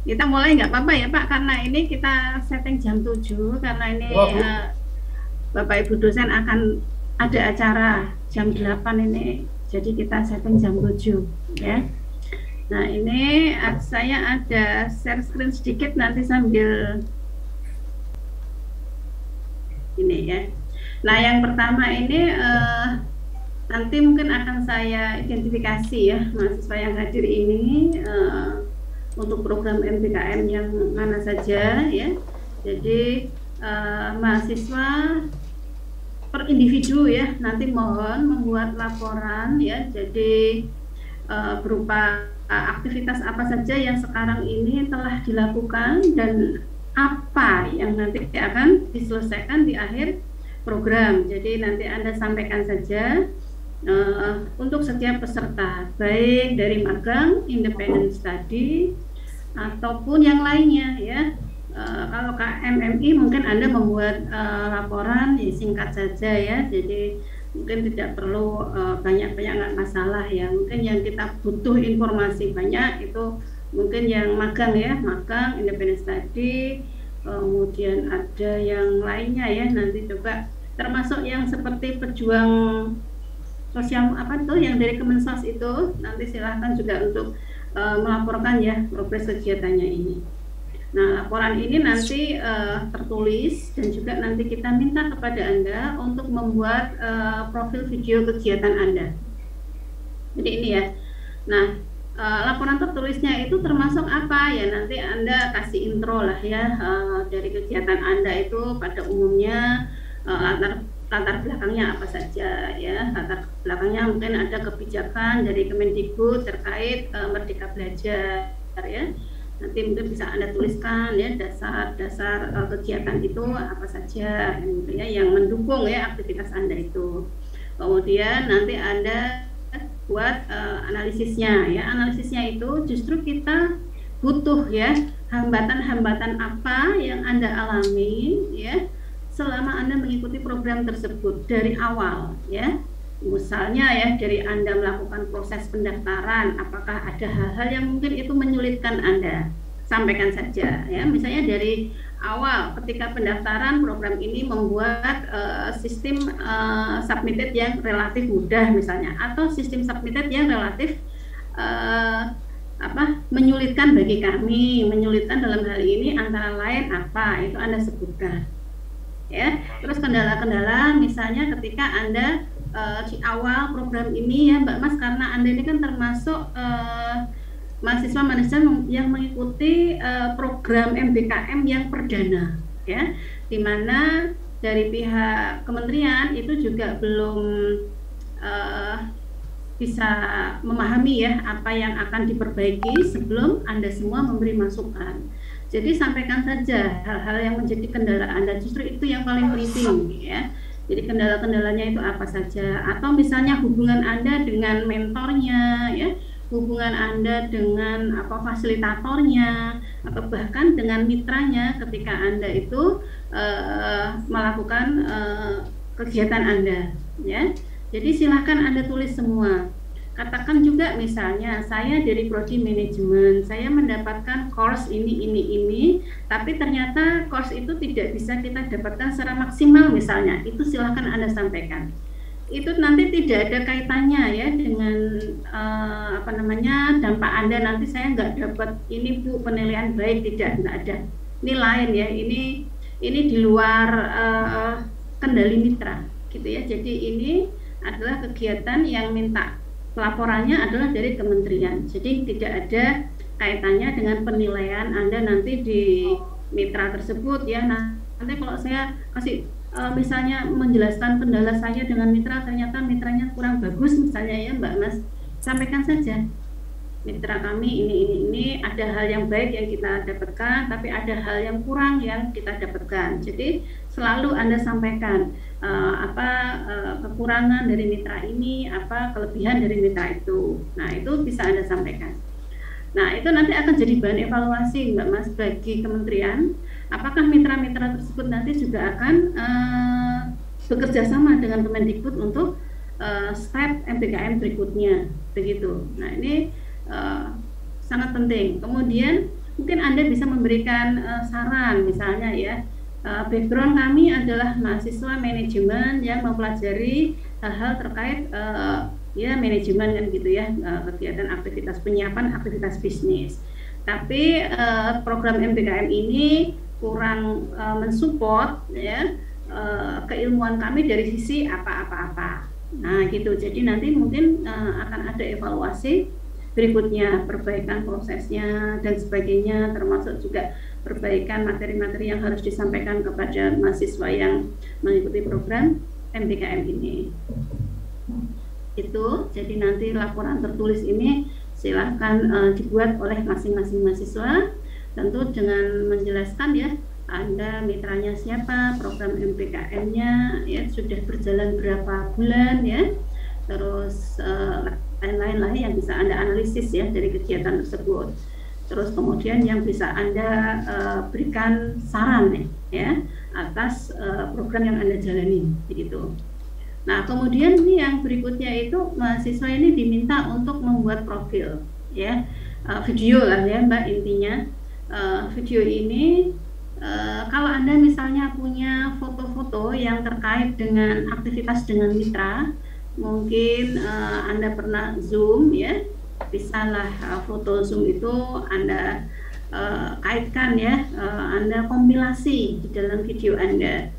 Kita mulai nggak apa-apa ya Pak, karena ini kita setting jam 7, karena ini Oh, Bu. Bapak Ibu dosen akan ada acara jam 8 ini, jadi kita setting jam 7 ya. Nah ini saya ada share screen sedikit nanti sambil ini ya. Nah yang pertama ini nanti mungkin akan saya identifikasi ya mahasiswa yang hadir ini untuk program MBKM yang mana saja ya. Jadi mahasiswa per individu ya nanti mohon membuat laporan ya. Jadi berupa aktivitas apa saja yang sekarang ini telah dilakukan dan apa yang nanti akan diselesaikan di akhir program. Jadi nanti Anda sampaikan saja untuk setiap peserta, baik dari magang, independent study, ataupun yang lainnya ya. Kalau KMMI mungkin Anda membuat laporan ya, singkat saja ya, jadi mungkin tidak perlu banyak-banyak, nggak masalah ya. Mungkin yang kita butuh informasi banyak itu mungkin yang magang ya, magang, independent study, kemudian ada yang lainnya ya, nanti coba termasuk yang seperti pejuang sosial apa tuh yang dari Kemensos itu, nanti silahkan juga untuk melaporkan ya progres kegiatannya ini. Nah, laporan ini nanti tertulis dan juga nanti kita minta kepada Anda untuk membuat profil video kegiatan Anda. Jadi ini ya. Nah, laporan tertulisnya itu termasuk apa ya? Nanti Anda kasih intro lah ya dari kegiatan Anda itu pada umumnya latar belakangnya apa saja ya. Latar belakangnya mungkin ada kebijakan dari Kemendikbud terkait Merdeka Belajar ya. Nanti mungkin bisa Anda tuliskan ya dasar-dasar kegiatan itu apa saja gitu ya yang mendukung ya aktivitas Anda itu. Kemudian nanti Anda buat analisisnya ya. Analisisnya itu justru kita butuh ya hambatan-hambatan apa yang Anda alami ya selama Anda mengikuti program tersebut dari awal ya. Misalnya ya dari Anda melakukan proses pendaftaran, apakah ada hal-hal yang mungkin itu menyulitkan Anda? Sampaikan saja ya. Misalnya dari awal ketika pendaftaran program ini membuat sistem submitted yang relatif mudah misalnya, atau sistem submitted yang relatif menyulitkan bagi kami. Menyulitkan dalam hal ini antara lain apa? Itu Anda sebutkan. Ya, terus kendala-kendala misalnya ketika Anda di awal program ini ya Mbak Mas, karena Anda ini kan termasuk mahasiswa yang mengikuti program MBKM yang perdana ya, di mana dari pihak kementerian itu juga belum bisa memahami ya apa yang akan diperbaiki sebelum Anda semua memberi masukan. Jadi sampaikan saja hal-hal yang menjadi kendala Anda, justru itu yang paling penting ya. Jadi kendala-kendalanya itu apa saja, atau misalnya hubungan Anda dengan mentornya ya, hubungan Anda dengan fasilitatornya, atau bahkan dengan mitranya ketika Anda itu melakukan kegiatan Anda ya. Jadi silahkan Anda tulis semua. Katakan juga misalnya saya dari prodi manajemen, saya mendapatkan course ini, tapi ternyata course itu tidak bisa kita dapatkan secara maksimal misalnya. Itu silahkan Anda sampaikan. Itu nanti tidak ada kaitannya ya dengan dampak Anda nanti saya nggak dapat ini Bu penilaian baik, nggak ada. Ini lain ya, ini di luar kendali mitra gitu ya. Jadi ini adalah kegiatan yang minta laporannya adalah dari kementerian. Jadi tidak ada kaitannya dengan penilaian Anda nanti di mitra tersebut ya. Nanti kalau saya kasih misalnya menjelaskan kendala saya dengan mitra, ternyata mitranya kurang bagus misalnya ya Mbak Mas, sampaikan saja. Mitra kami ini ada hal yang baik yang kita dapatkan, tapi ada hal yang kurang yang kita dapatkan. Jadi selalu Anda sampaikan kekurangan dari mitra ini, apa kelebihan dari mitra itu. Nah itu bisa Anda sampaikan. Nah itu nanti akan jadi bahan evaluasi Mbak Mas bagi kementerian. Apakah mitra-mitra tersebut nanti juga akan bekerja sama dengan Kemendikbud untuk step MBKM berikutnya begitu. Nah ini sangat penting. Kemudian mungkin Anda bisa memberikan saran, misalnya ya, background kami adalah mahasiswa manajemen yang mempelajari hal-hal terkait ya manajemen kan gitu ya, kegiatan aktivitas penyiapan aktivitas bisnis. Tapi program MBKM ini kurang mensupport ya keilmuan kami dari sisi apa-apa-apa. Nah gitu, jadi nanti mungkin akan ada evaluasi berikutnya, perbaikan prosesnya dan sebagainya, termasuk juga perbaikan materi-materi yang harus disampaikan kepada mahasiswa yang mengikuti program MBKM ini. Itu, jadi nanti laporan tertulis ini silahkan dibuat oleh masing-masing mahasiswa, tentu dengan menjelaskan ya Anda mitranya siapa, program MBKM-nya ya sudah berjalan berapa bulan ya, terus lain-lain lah yang bisa Anda analisis ya dari kegiatan tersebut. Terus kemudian yang bisa Anda berikan saran ya atas program yang Anda jalani begitu. Nah, kemudian ini yang berikutnya itu mahasiswa ini diminta untuk membuat profil ya, video lah ya Mbak, intinya video ini kalau Anda misalnya punya foto-foto yang terkait dengan aktivitas dengan mitra, mungkin Anda pernah Zoom ya, bisalah foto Zoom itu Anda kaitkan ya, Anda kompilasi di dalam video Anda.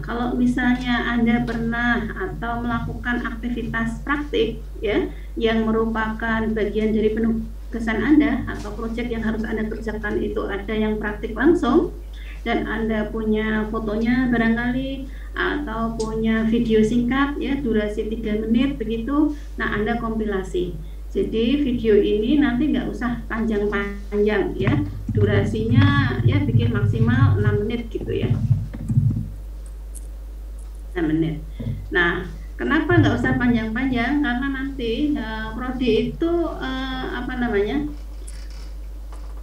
Kalau misalnya Anda pernah atau melakukan aktivitas praktik ya yang merupakan bagian dari penugasan Anda atau proyek yang harus Anda kerjakan itu ada yang praktik langsung dan Anda punya fotonya barangkali atau punya video singkat ya durasi 3 menit begitu, nah Anda kompilasi. Jadi video ini nanti nggak usah panjang-panjang ya, durasinya ya bikin maksimal 6 menit gitu ya, 6 menit. Nah, kenapa nggak usah panjang-panjang? Karena nanti prodi itu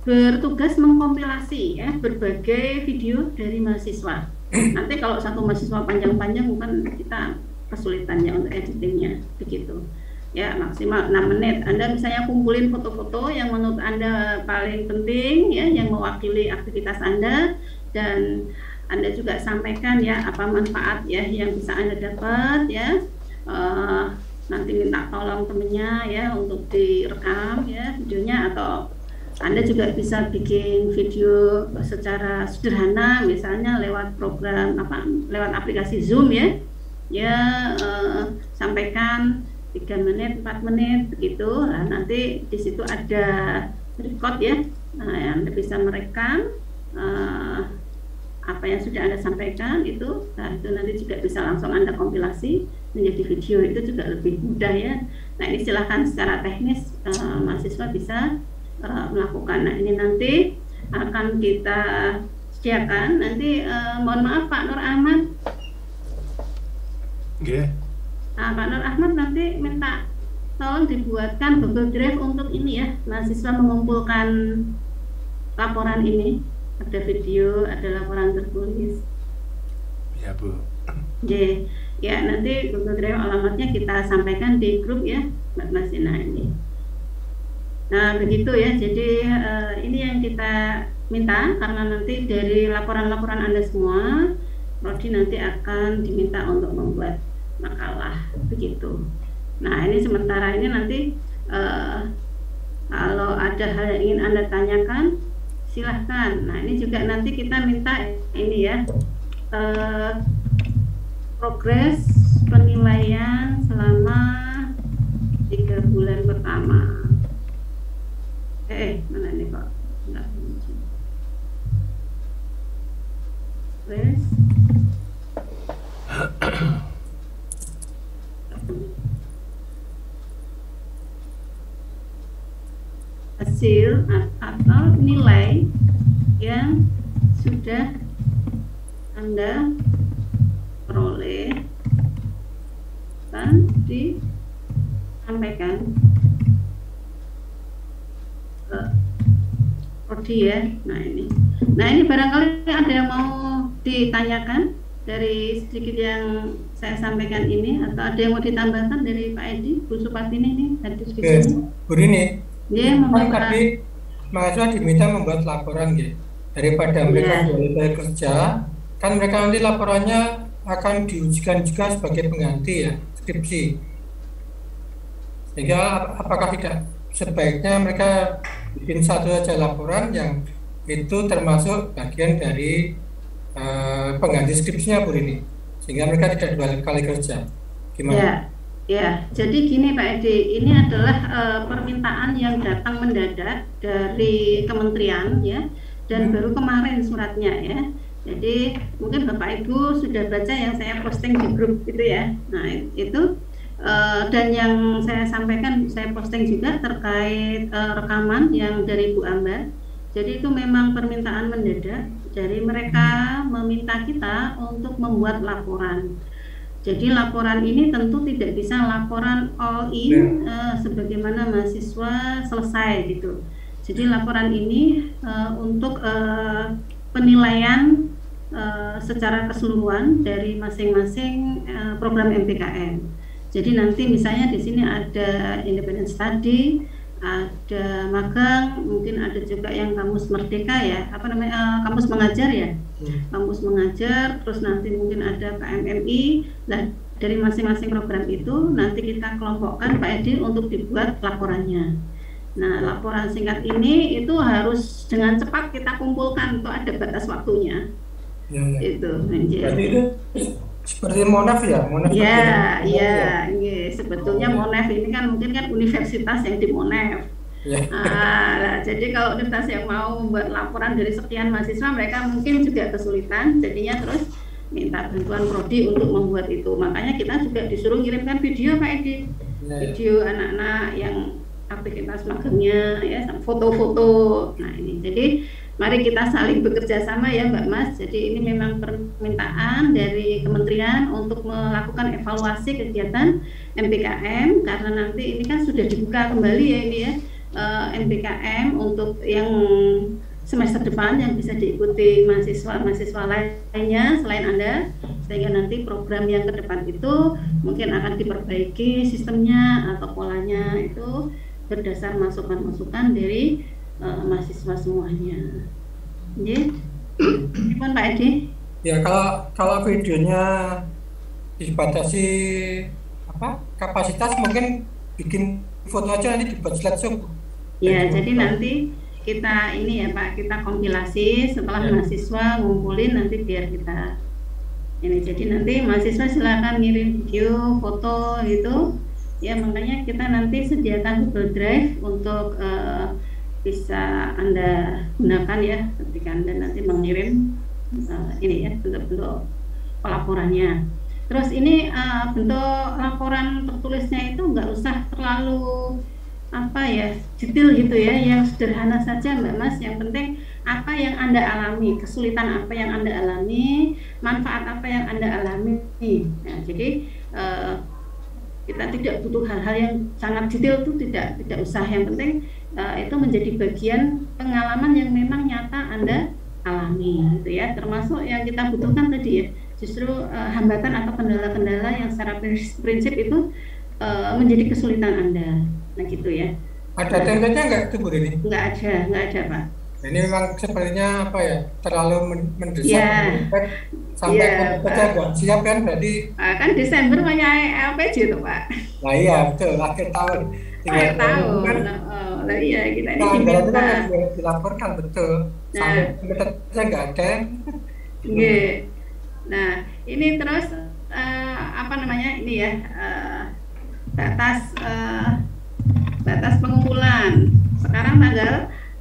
bertugas mengkompilasi ya berbagai video dari mahasiswa. Nanti kalau satu mahasiswa panjang-panjang bukan kita kesulitannya untuk editingnya begitu. Ya maksimal 6 menit. Anda misalnya kumpulin foto-foto yang menurut Anda paling penting ya, yang mewakili aktivitas Anda, dan Anda juga sampaikan ya apa manfaat ya yang bisa Anda dapat ya. Nanti minta tolong temennya ya untuk direkam ya videonya, atau Anda juga bisa bikin video secara sederhana misalnya lewat program lewat aplikasi Zoom ya. Sampaikan 3 menit, 4 menit begitu. Nah, nanti di situ ada record ya. Nah, Anda bisa merekam apa yang sudah Anda sampaikan itu. Nah, itu nanti juga bisa langsung Anda kompilasi menjadi video, itu juga lebih mudah ya. Nah, ini silahkan secara teknis mahasiswa bisa melakukan. Nah, ini nanti akan kita sediakan. Nanti mohon maaf Pak Nur Ahmad. Yeah. Nah, Pak Nur Ahmad nanti minta tolong dibuatkan Google Drive untuk ini ya, mahasiswa mengumpulkan laporan ini. Ada video, ada laporan tertulis. Ya Bu. Ya, nanti Google Drive alamatnya kita sampaikan di grup ya, Mbak Masina ini. Nah, begitu ya. Jadi ini yang kita minta, karena nanti dari laporan-laporan Anda semua, prodi nanti akan diminta untuk membuat makalah begitu. Nah, ini sementara ini nanti kalau ada hal yang ingin Anda tanyakan, silahkan. Nah, ini juga nanti kita minta ini ya, progres penilaian selama 3 bulan pertama. Mana nih Pak? Enggak muncul. Progres hasil atau nilai yang sudah Anda peroleh dan disampaikan ke prodi ya. Nah ini barangkali ada yang mau ditanyakan dari sedikit yang saya sampaikan ini, atau ada yang mau ditambahkan dari Pak Edi, Bu Supatini ini hadir di sini. Bu Rini, Ya, tadi mahasiswa diminta membuat laporan gitu. Daripada mereka Ya, boleh kerja, kan mereka nanti laporannya akan diujikan juga sebagai pengganti ya, skripsi. Sehingga apakah tidak sebaiknya mereka bikin satu saja laporan yang itu termasuk bagian dari pengganti skripsinya Bu Rini, sehingga mereka tidak dua kali kerja. Gimana? ya, ya. Jadi gini Pak Edi, ini adalah permintaan yang datang mendadak dari kementerian ya, dan baru kemarin suratnya ya. Jadi mungkin Bapak Ibu sudah baca yang saya posting di grup itu ya. Nah itu dan yang saya sampaikan, saya posting juga terkait rekaman yang dari Bu Ambar. Jadi itu memang permintaan mendadak. Jadi mereka meminta kita untuk membuat laporan. Jadi laporan ini tentu tidak bisa laporan all in sebagaimana mahasiswa selesai gitu. Jadi laporan ini untuk penilaian secara keseluruhan dari masing-masing program MPKM. Jadi nanti misalnya di sini ada independent study, ada magang, mungkin ada juga yang kamus merdeka ya, apa namanya, kamus mengajar ya, kamus mengajar, terus nanti mungkin ada KMMI. Nah dari masing-masing program itu nanti kita kelompokkan Pak Edi untuk dibuat laporannya. Nah laporan singkat ini itu harus dengan cepat kita kumpulkan, untuk ada batas waktunya. Ya. Itu berarti itu seperti Monaf ya? Monaf ya, ya, sebetulnya Monef ini kan mungkin kan universitas yang di Monef. Ya. Nah, jadi kalau universitas yang mau membuat laporan dari sekian mahasiswa, mereka mungkin juga kesulitan, jadinya terus minta bantuan prodi untuk membuat itu. Makanya kita juga disuruh kirimkan video Pak Edi, video anak-anak yang aktivitas magangnya ya, foto-foto. Nah ini jadi mari kita saling bekerja sama ya Mbak Mas. Jadi ini memang permintaan dari kementerian untuk melakukan evaluasi kegiatan MPKM, karena nanti ini kan sudah dibuka kembali ya ini ya, MPKM untuk yang semester depan yang bisa diikuti mahasiswa lainnya selain Anda, sehingga nanti program yang ke depan itu mungkin akan diperbaiki sistemnya atau polanya itu berdasar masukan-masukan dari mahasiswa semuanya. Ya, gimana Pak Edi? Ya kalau videonya dibatasi kapasitas, mungkin bikin foto aja nanti dibuat slideshow. Ya, jadi nanti kita ini ya Pak, kita kompilasi setelah mahasiswa ngumpulin nanti biar kita ini. Jadi nanti mahasiswa silakan ngirim video, foto gitu. Ya makanya kita nanti sediakan Google Drive untuk bisa Anda gunakan ya ketika Anda nanti mengirim ini ya bentuk-bentuk pelaporannya. Terus ini bentuk laporan tertulisnya itu nggak usah terlalu detail gitu ya, yang sederhana saja Mbak Mas. Yang penting apa yang Anda alami, kesulitan apa yang Anda alami, manfaat apa yang Anda alami. Nah, jadi kita tidak butuh hal-hal yang sangat detail, itu tidak usah. Yang penting itu menjadi bagian pengalaman yang memang nyata Anda alami gitu ya. Termasuk yang kita butuhkan tadi ya, justru hambatan atau kendala-kendala yang secara prinsip itu menjadi kesulitan Anda. Nah gitu ya. Ada template-nya nggak tuh Bu Rini? Nggak ada Pak. Ini memang sepertinya terlalu mendesak sampai kita nggak siap kan, berarti kan Desember banyak LPJ tuh Pak. Nah iya betul, akhir tahun. Akhir tahun. Nah iya kita ini diminta dilaporkan betul. Sampai template-nya nggak ada. Nah ini terus ini ya batas pengumpulan.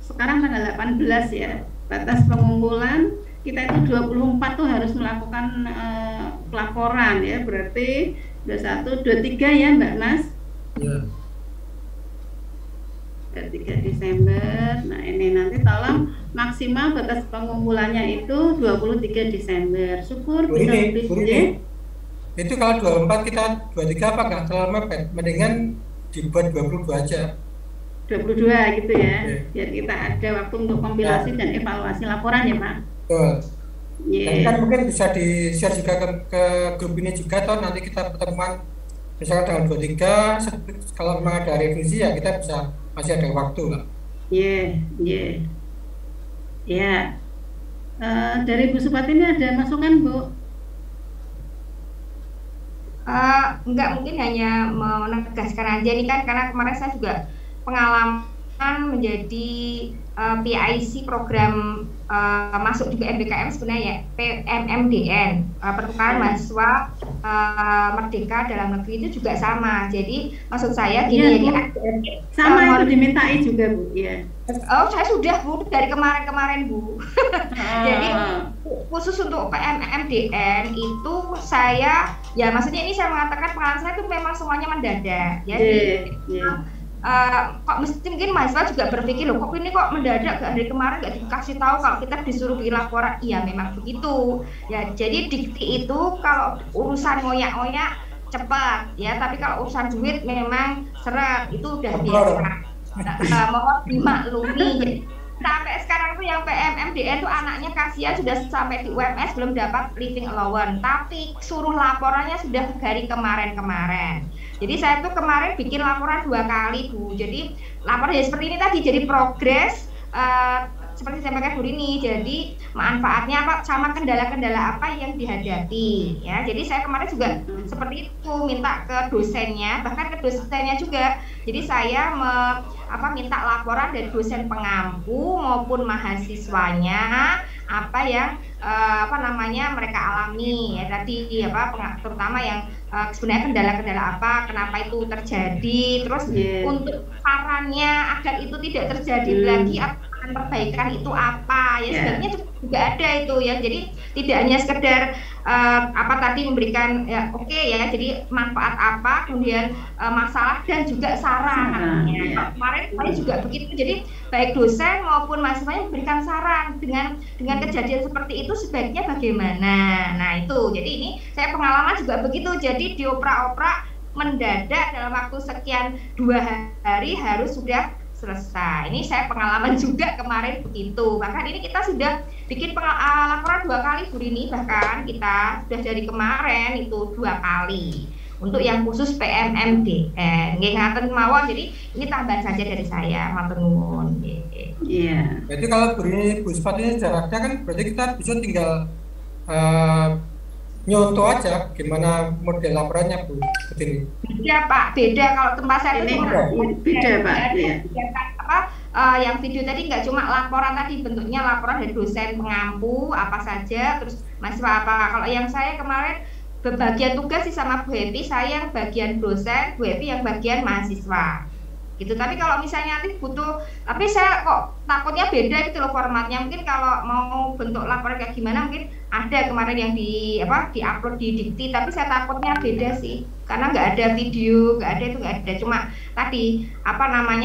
Sekarang tanggal 18 ya, batas pengumpulan kita itu 24 tuh harus melakukan pelaporan ya, berarti 21, 23 ya Mbak Mas? Ya. 23 Desember. Nah ini nanti tolong maksimal batas pengumpulannya itu 23 Desember. Syukur bisa lebih. Itu kalau 24 kita 23 apa nggak terlalu mepet? Mendingan dibuat 22 aja. 22 gitu ya, biar kita ada waktu untuk kompilasi dan evaluasi laporan ya Pak. Betul. Dan kan mungkin bisa di-share juga ke grup ini juga, atau nanti kita pertemuan misalkan tanggal 23, kalau memang ada revisi ya kita bisa, masih ada waktu lah. Iya, iya, ya. Dari Bu Supati ini ada masukan, Bu? Enggak, mungkin hanya menegaskan aja nih kan, karena kemarin saya juga pengalaman menjadi PIC program masuk juga MBKM sebenarnya ya, PMMDN, pertukaran mahasiswa merdeka dalam negeri itu juga sama. Jadi maksud saya Iya, gini Bu. ya, Sama itu dimintai juga, Bu. Iya. oh saya sudah Bu dari kemarin-kemarin Bu. Jadi Ah, khusus untuk PMMDN itu saya, ya maksudnya ini saya mengatakan pengalaman saya itu memang semuanya mendadak ya. iya, iya. Kok mungkin mahasiswa juga berpikir loh, kok ini kok mendadak, gak dari kemarin gak dikasih tahu kalau kita disuruh bikin laporan. Iya memang begitu ya. Jadi dikti itu kalau urusan ngoyak-ngoyak cepat ya, tapi kalau urusan duit memang seret, itu udah biasa. Mohon dimaklumi. Jadi sampai sekarang tuh yang PMMDN tuh anaknya kasihan sudah sampai di UMS belum dapat living allowance, tapi suruh laporannya sudah dari kemarin-kemarin. Jadi saya tuh kemarin bikin laporan 2 kali Bu. Jadi laporan ya seperti ini tadi, jadi progres seperti saya pakai Bu ini. Jadi manfaatnya apa, sama kendala-kendala apa yang dihadapi ya. Jadi saya kemarin juga seperti itu, minta ke dosennya, bahkan ke dosennya juga. Jadi saya minta laporan dari dosen pengampu maupun mahasiswanya apa yang mereka alami ya tadi, terutama yang sebenarnya kendala-kendala apa, kenapa itu terjadi, terus untuk sarannya agar itu tidak terjadi lagi, akan perbaikan itu apa ya, sebenarnya juga ada itu ya. Jadi tidak hanya sekedar tadi memberikan ya oke ya, jadi manfaat apa, kemudian masalah dan juga saran ya. Kemarin saya juga begitu, jadi baik dosen maupun mahasiswanya memberikan saran dengan kejadian seperti itu sebaiknya bagaimana. Nah itu, jadi ini saya pengalaman juga begitu, jadi dioprak-oprak mendadak dalam waktu sekian 2 hari harus sudah selesai. Ini saya pengalaman juga kemarin begitu. Bahkan ini kita sudah bikin laporan 2 kali Bu Rini, bahkan kita sudah dari kemarin itu 2 kali untuk yang khusus PMMDN. Nggih ngaten mawon. Jadi ini tambahan saja dari saya, matur nuwun. Iya. Jadi kalau Bu Supati ini jaraknya kan berarti kita bisa tinggal nyontoh aja gimana model laporannya Bu seperti ini. Beda Pak, beda. Kalau tempat saya itu beda Pak. Iya. Yang video tadi nggak cuma laporan tadi, bentuknya laporan dari dosen pengampu apa saja, terus mahasiswa apa. Kalau yang saya kemarin berbagian tugas sih sama Bu Happy, saya yang bagian dosen, Bu Happy yang bagian mahasiswa gitu. Tapi kalau misalnya nanti butuh, tapi saya kok takutnya beda gitu loh formatnya. Mungkin kalau mau bentuk laporan kayak gimana, mungkin ada kemarin yang di-upload di Dikti, tapi saya takutnya beda sih, karena nggak ada video, nggak ada, cuma tadi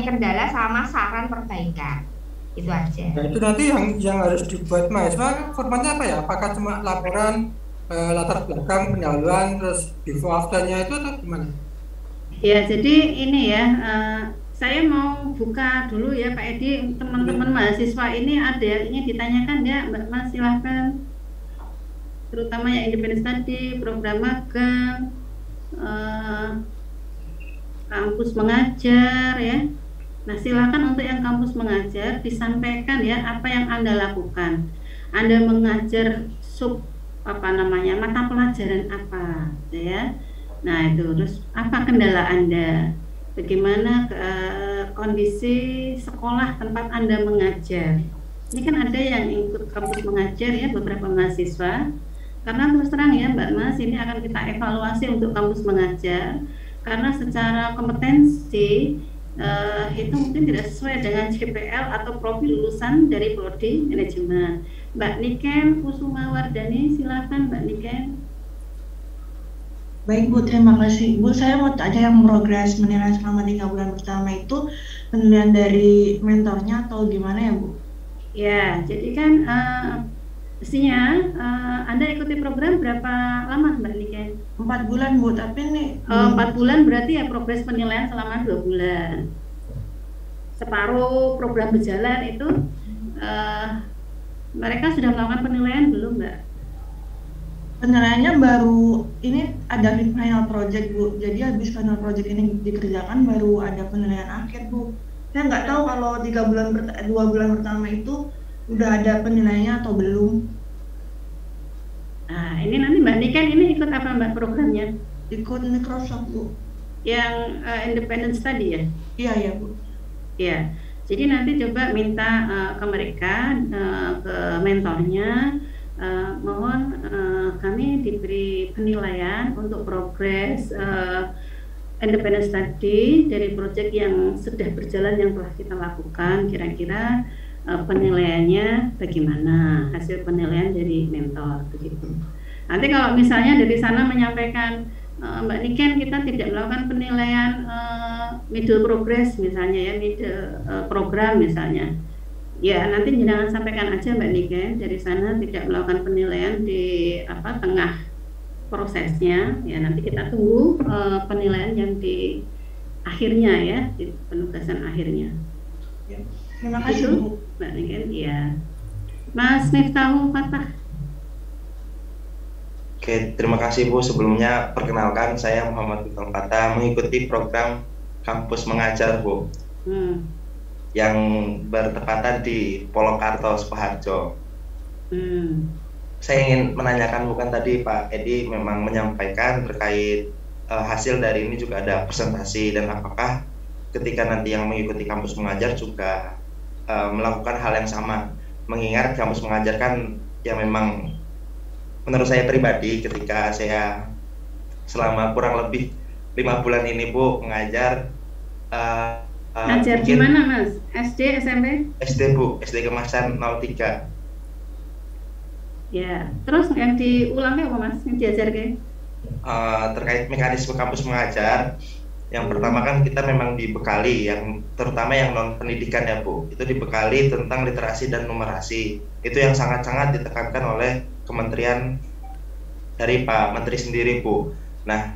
kendala sama saran perbaikan, itu aja. Nah itu nanti yang harus dibuat mahasiswa formatnya apa ya? Apakah cuma laporan latar belakang pendahuluan terus before afternya itu atau gimana? Ya jadi ini ya, saya mau buka dulu ya Pak Edi, teman-teman mahasiswa ini ada ini ditanyakan ya Mbak Mas, silahkan, terutama yang independen tadi, program magang, kampus mengajar ya. Nah silahkan untuk yang kampus mengajar disampaikan ya apa yang Anda lakukan. Anda mengajar mata pelajaran apa ya. Nah itu, terus apa kendala Anda, bagaimana kondisi sekolah tempat Anda mengajar. Ini kan ada yang ikut kampus mengajar ya, beberapa mahasiswa, karena terus terang ya Mbak Mas, ini akan kita evaluasi untuk kampus mengajar karena secara kompetensi itu mungkin tidak sesuai dengan CPL atau profil lulusan dari prodi manajemen. Mbak Niken Kusuma Wardani, silakan Mbak Niken. Baik Bu, terima kasih Bu. Saya mau tanya, yang progres menilai selama 3 bulan pertama itu penilaian dari mentornya atau gimana ya Bu? Ya, jadi kan mestinya Anda ikuti program berapa lama Mbak Niken? 4 bulan Bu, tapi nih 4 bulan berarti ya progres penilaian selama 2 bulan. Separuh program berjalan itu mereka sudah melakukan penilaian belum Mbak? Penilaiannya baru ini ada final project Bu, jadi habis final project ini dikerjakan baru ada penilaian akhir Bu. Saya nggak tahu kalau 2 bulan pertama itu udah ada penilaiannya atau belum. Nah, ini nanti Mbak Niken ini ikut apa Mbak programnya? Ikut Microsoft, Bu. Yang independent study ya? Iya, ya, Bu. Ya. Jadi nanti coba minta ke mereka, ke mentornya, mohon kami diberi penilaian untuk progres independent study dari proyek yang sudah berjalan yang telah kita lakukan. Kira-kira penilaiannya bagaimana, hasil penilaian dari mentor begitu. Nanti kalau misalnya dari sana menyampaikan Mbak Niken kita tidak melakukan penilaian middle progress misalnya ya, middle program misalnya, ya nanti jangan sampaikan aja Mbak Niken dari sana tidak melakukan penilaian di tengah prosesnya, ya nanti kita tunggu penilaian yang di akhirnya ya, di penugasan akhirnya. Ya. Terima kasih Itu, Bu. Mbak Niken, ya. Mas Miftahul Fatah. Oke, terima kasih Bu. Sebelumnya perkenalkan saya Muhammad Miftahul Fatah, mengikuti program Kampus Mengajar Bu, yang bertepatan di Polokarto, Sukoharjo. Saya ingin menanyakan, bukan tadi Pak Edi memang menyampaikan terkait hasil dari ini juga ada presentasi, dan apakah ketika nanti yang mengikuti Kampus Mengajar juga melakukan hal yang sama, mengingat Kampus Mengajar kan yang memang menurut saya pribadi ketika saya selama kurang lebih 5 bulan ini Bu mengajar Ngajar di mana Mas? SD, SMP? SD Bu, SD Kemasan 03. Ya, terus yang diulangnya apa Mas? Yang diajarkan? Terkait mekanisme Kampus Mengajar, yang pertama kan kita memang dibekali, yang terutama yang non pendidikan ya Bu, itu dibekali tentang literasi dan numerasi. Itu yang sangat-sangat ditekankan oleh Kementerian dari Pak Menteri sendiri Bu. Nah,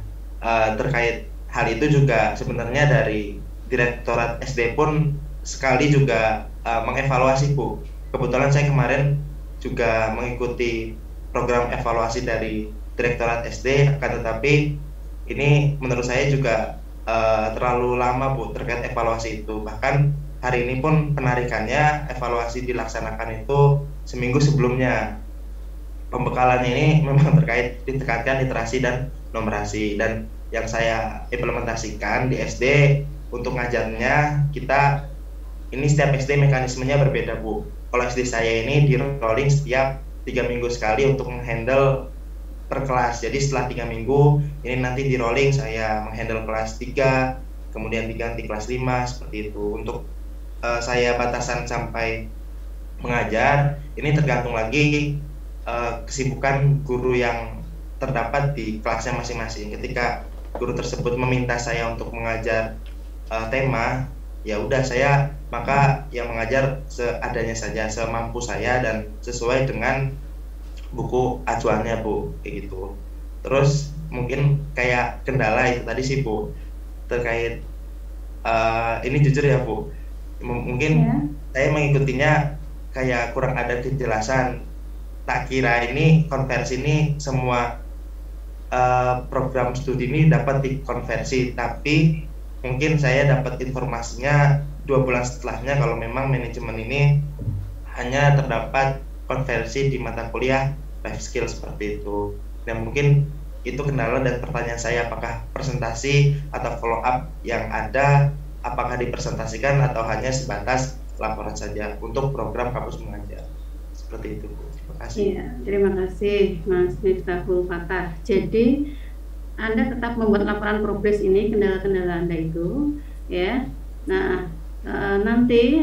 terkait hal itu juga sebenarnya dari Direktorat SD pun sekali juga mengevaluasi Bu. Kebetulan saya kemarin juga mengikuti program evaluasi dari Direktorat SD, akan tetapi ini menurut saya juga terlalu lama Bu terkait evaluasi itu. Bahkan hari ini pun penarikannya evaluasi dilaksanakan itu seminggu sebelumnya. Pembekalannya ini memang terkait ditekankan literasi dan numerasi, dan yang saya implementasikan di SD untuk ngajarnya kita ini setiap SD mekanismenya berbeda Bu. Kalau SD saya ini di rolling setiap 3 minggu sekali untuk menghandle per kelas. Jadi setelah 3 minggu ini nanti di rolling saya menghandle kelas 3, kemudian diganti kelas 5 seperti itu. Untuk saya batasan sampai mengajar ini tergantung lagi kesibukan guru yang terdapat di kelasnya masing-masing. Ketika guru tersebut meminta saya untuk mengajar tema, ya udah saya maka yang mengajar seadanya saja, semampu saya dan sesuai dengan buku acuannya Bu, kayak gitu. Terus mungkin kayak kendala itu tadi sih Bu, terkait ini jujur ya Bu, mungkin saya mengikutinya kayak kurang ada kejelasan. Tak kira ini konversi ini semua program studi ini dapat dikonversi, tapi mungkin saya dapat informasinya 2 bulan setelahnya kalau memang manajemen ini hanya terdapat konversi di mata kuliah life skill seperti itu. Dan mungkin itu kendala dan pertanyaan saya, apakah presentasi atau follow up yang ada apakah dipresentasikan atau hanya sebatas laporan saja untuk program Kampus Mengajar. Seperti itu Bu. Terima kasih. Iya, terima kasih Mas Miftahul Fatah. Jadi Anda tetap membuat laporan progres ini, kendala-kendala Anda itu ya. Nah, nanti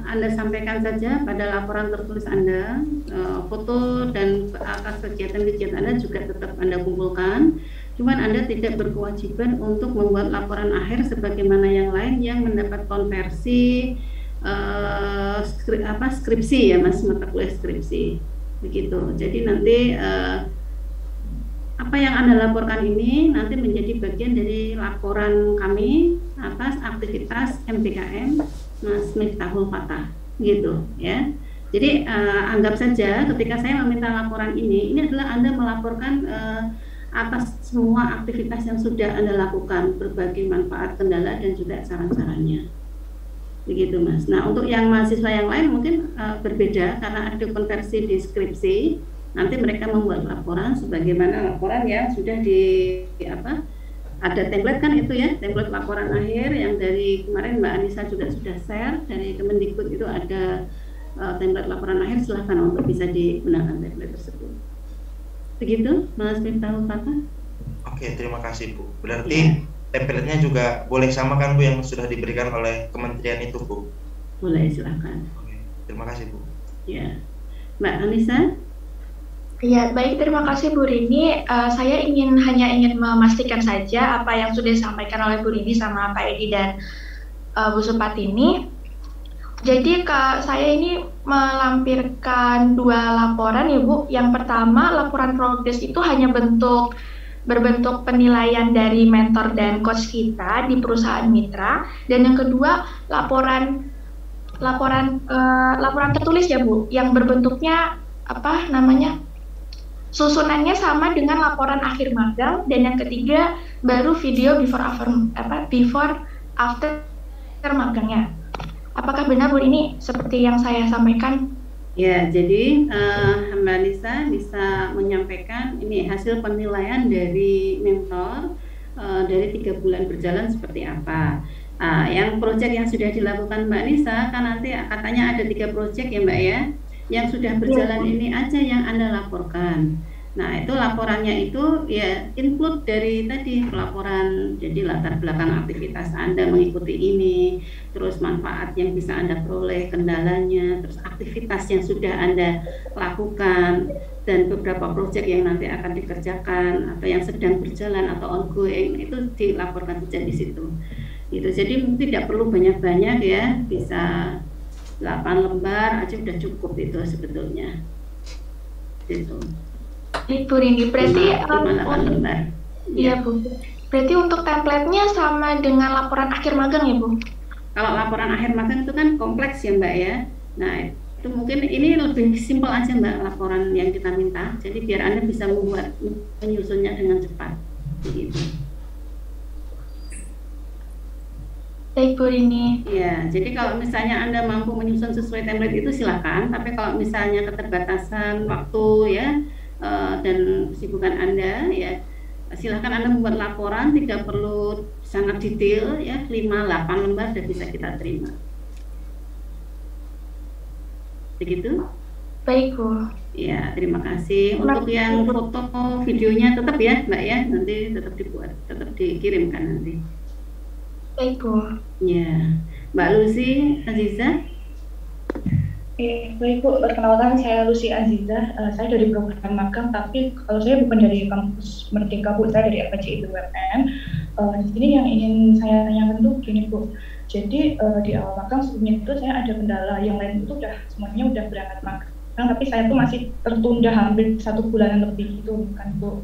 Anda sampaikan saja pada laporan tertulis Anda, foto dan atas kegiatan-kegiatan Anda juga tetap Anda kumpulkan. Cuman Anda tidak berkewajiban untuk membuat laporan akhir sebagaimana yang lain yang mendapat konversi skripsi ya Mas, mata kuliah skripsi begitu. Jadi nanti apa yang Anda laporkan ini nanti menjadi bagian dari laporan kami atas aktivitas MBKM Mas Miftahul Fatah gitu ya. Jadi anggap saja ketika saya meminta laporan ini adalah Anda melaporkan atas semua aktivitas yang sudah Anda lakukan, berbagai manfaat, kendala dan juga saran-sarannya. begitu Mas. Nah untuk yang mahasiswa yang lain mungkin berbeda karena ada konversi di skripsi. Nanti mereka membuat laporan sebagaimana laporan yang sudah ada template kan itu ya, template laporan akhir yang dari kemarin Mbak Anissa juga sudah share dari Kemendikbud itu ada template laporan akhir, silahkan untuk bisa digunakan template tersebut. Begitu Mas Miftahul Fatah. Oke, terima kasih Bu. Berarti template-nya juga boleh sama kan Bu yang sudah diberikan oleh kementerian itu Bu? Boleh, silahkan. Oke, terima kasih Bu. Ya, Mbak Anissa. Ya, baik, terima kasih Bu Rini. Saya hanya ingin memastikan saja apa yang sudah disampaikan oleh Bu Rini sama Pak Edi dan Bu Supatini. Jadi saya ini melampirkan 2 laporan ya Bu. Yang pertama, laporan progres itu hanya berbentuk penilaian dari mentor dan coach kita di perusahaan mitra. Dan yang kedua, laporan tertulis ya Bu, yang berbentuknya susunannya sama dengan laporan akhir magang. Dan yang ketiga baru video before after magangnya. Apakah benar Bu ini seperti yang saya sampaikan? Ya, jadi Mbak Nisa bisa menyampaikan ini hasil penilaian dari mentor dari 3 bulan berjalan seperti apa. Yang proyek yang sudah dilakukan Mbak Nisa kan nanti katanya ada 3 proyek ya Mbak ya. Yang sudah berjalan ini aja yang Anda laporkan. Nah itu laporannya itu ya include dari tadi laporan, jadi latar belakang aktivitas Anda mengikuti ini, terus manfaat yang bisa Anda peroleh, kendalanya, terus aktivitas yang sudah Anda lakukan, dan beberapa proyek yang nanti akan dikerjakan atau yang sedang berjalan atau ongoing itu dilaporkan saja di situ. Gitu. Jadi tidak perlu banyak-banyak ya, bisa 8 lembar aja udah cukup itu sebetulnya. Gitu. Ibu Rini, berarti lembar. Iya Bu. Berarti untuk template-nya sama dengan laporan akhir magang ya Bu? Kalau laporan akhir magang itu kan kompleks ya Mbak ya. Nah itu mungkin ini lebih simpel aja Mbak laporan yang kita minta. Jadi biar Anda bisa menyusunnya dengan cepat. Begitu. Baik Bu Rini. Ya, jadi kalau misalnya Anda mampu menyusun sesuai template itu silakan. Tapi kalau misalnya keterbatasan waktu ya dan kesibukan Anda ya, silakan Anda membuat laporan, tidak perlu sangat detail ya, 5-8 lembar sudah bisa kita terima. Begitu? Baik Bu. Ya, terima kasih. Untuk yang foto videonya tetap ya Mbak ya, nanti tetap dibuat, tetap dikirimkan nanti. Baik Bu. Ya, Mbak Lucy Aziza. Baik Bu, perkenalkan saya Lucy Aziza, saya dari program magang, tapi kalau saya bukan dari kampus Merdeka Bu, saya dari FKJ BUMN. Di sini yang ingin saya tanyakan tuh gini Bu, jadi di awal magang sebelumnya itu saya ada kendala, yang lain itu semuanya udah berangkat magang, tapi saya tuh masih tertunda hampir 1 bulanan lebih gitu kan Bu.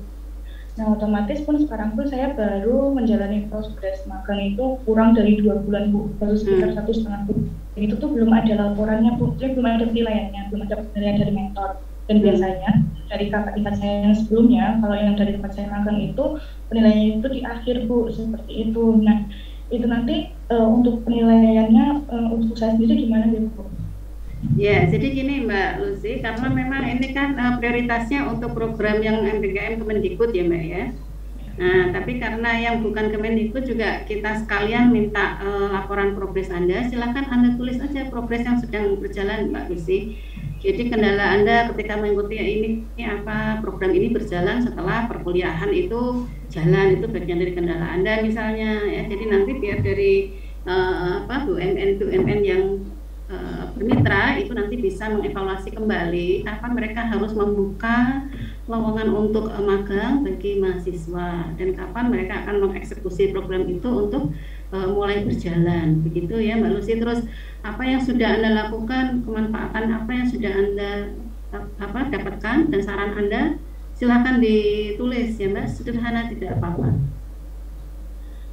Nah otomatis pun sekarang pun saya baru menjalani proses magang itu kurang dari 2 bulan Bu, baru sekitar 1,5 bulan. Itu tuh belum ada laporannya Bu, jadi belum ada penilaiannya, belum ada penilaian dari mentor. Dan biasanya dari kakak tingkat saya yang sebelumnya, kalau yang dari tempat saya magang itu penilaiannya itu di akhir Bu, seperti itu. Nah itu nanti untuk penilaiannya untuk saya sendiri gimana Bu? Ya, jadi gini Mbak Lucy, karena memang ini kan prioritasnya untuk program yang MPKM Kemendikbud ya Mbak ya. Nah, tapi karena yang bukan Kemendikbud juga kita sekalian minta laporan progres Anda, silakan Anda tulis aja progres yang sedang berjalan Mbak Lucy. Jadi kendala Anda ketika mengikuti ini apa, program ini berjalan setelah perkuliahan itu jalan, itu bagian dari kendala Anda misalnya ya. Jadi nanti biar dari BUMN yang bermitra itu nanti bisa mengevaluasi kembali kapan mereka harus membuka lowongan untuk magang bagi mahasiswa dan kapan mereka akan mengeksekusi program itu untuk mulai berjalan, begitu ya Mbak Lucy. Terus apa yang sudah Anda lakukan, kemanfaatan apa yang sudah Anda dapatkan dan saran Anda silakan ditulis ya Mbak, sederhana tidak apa-apa.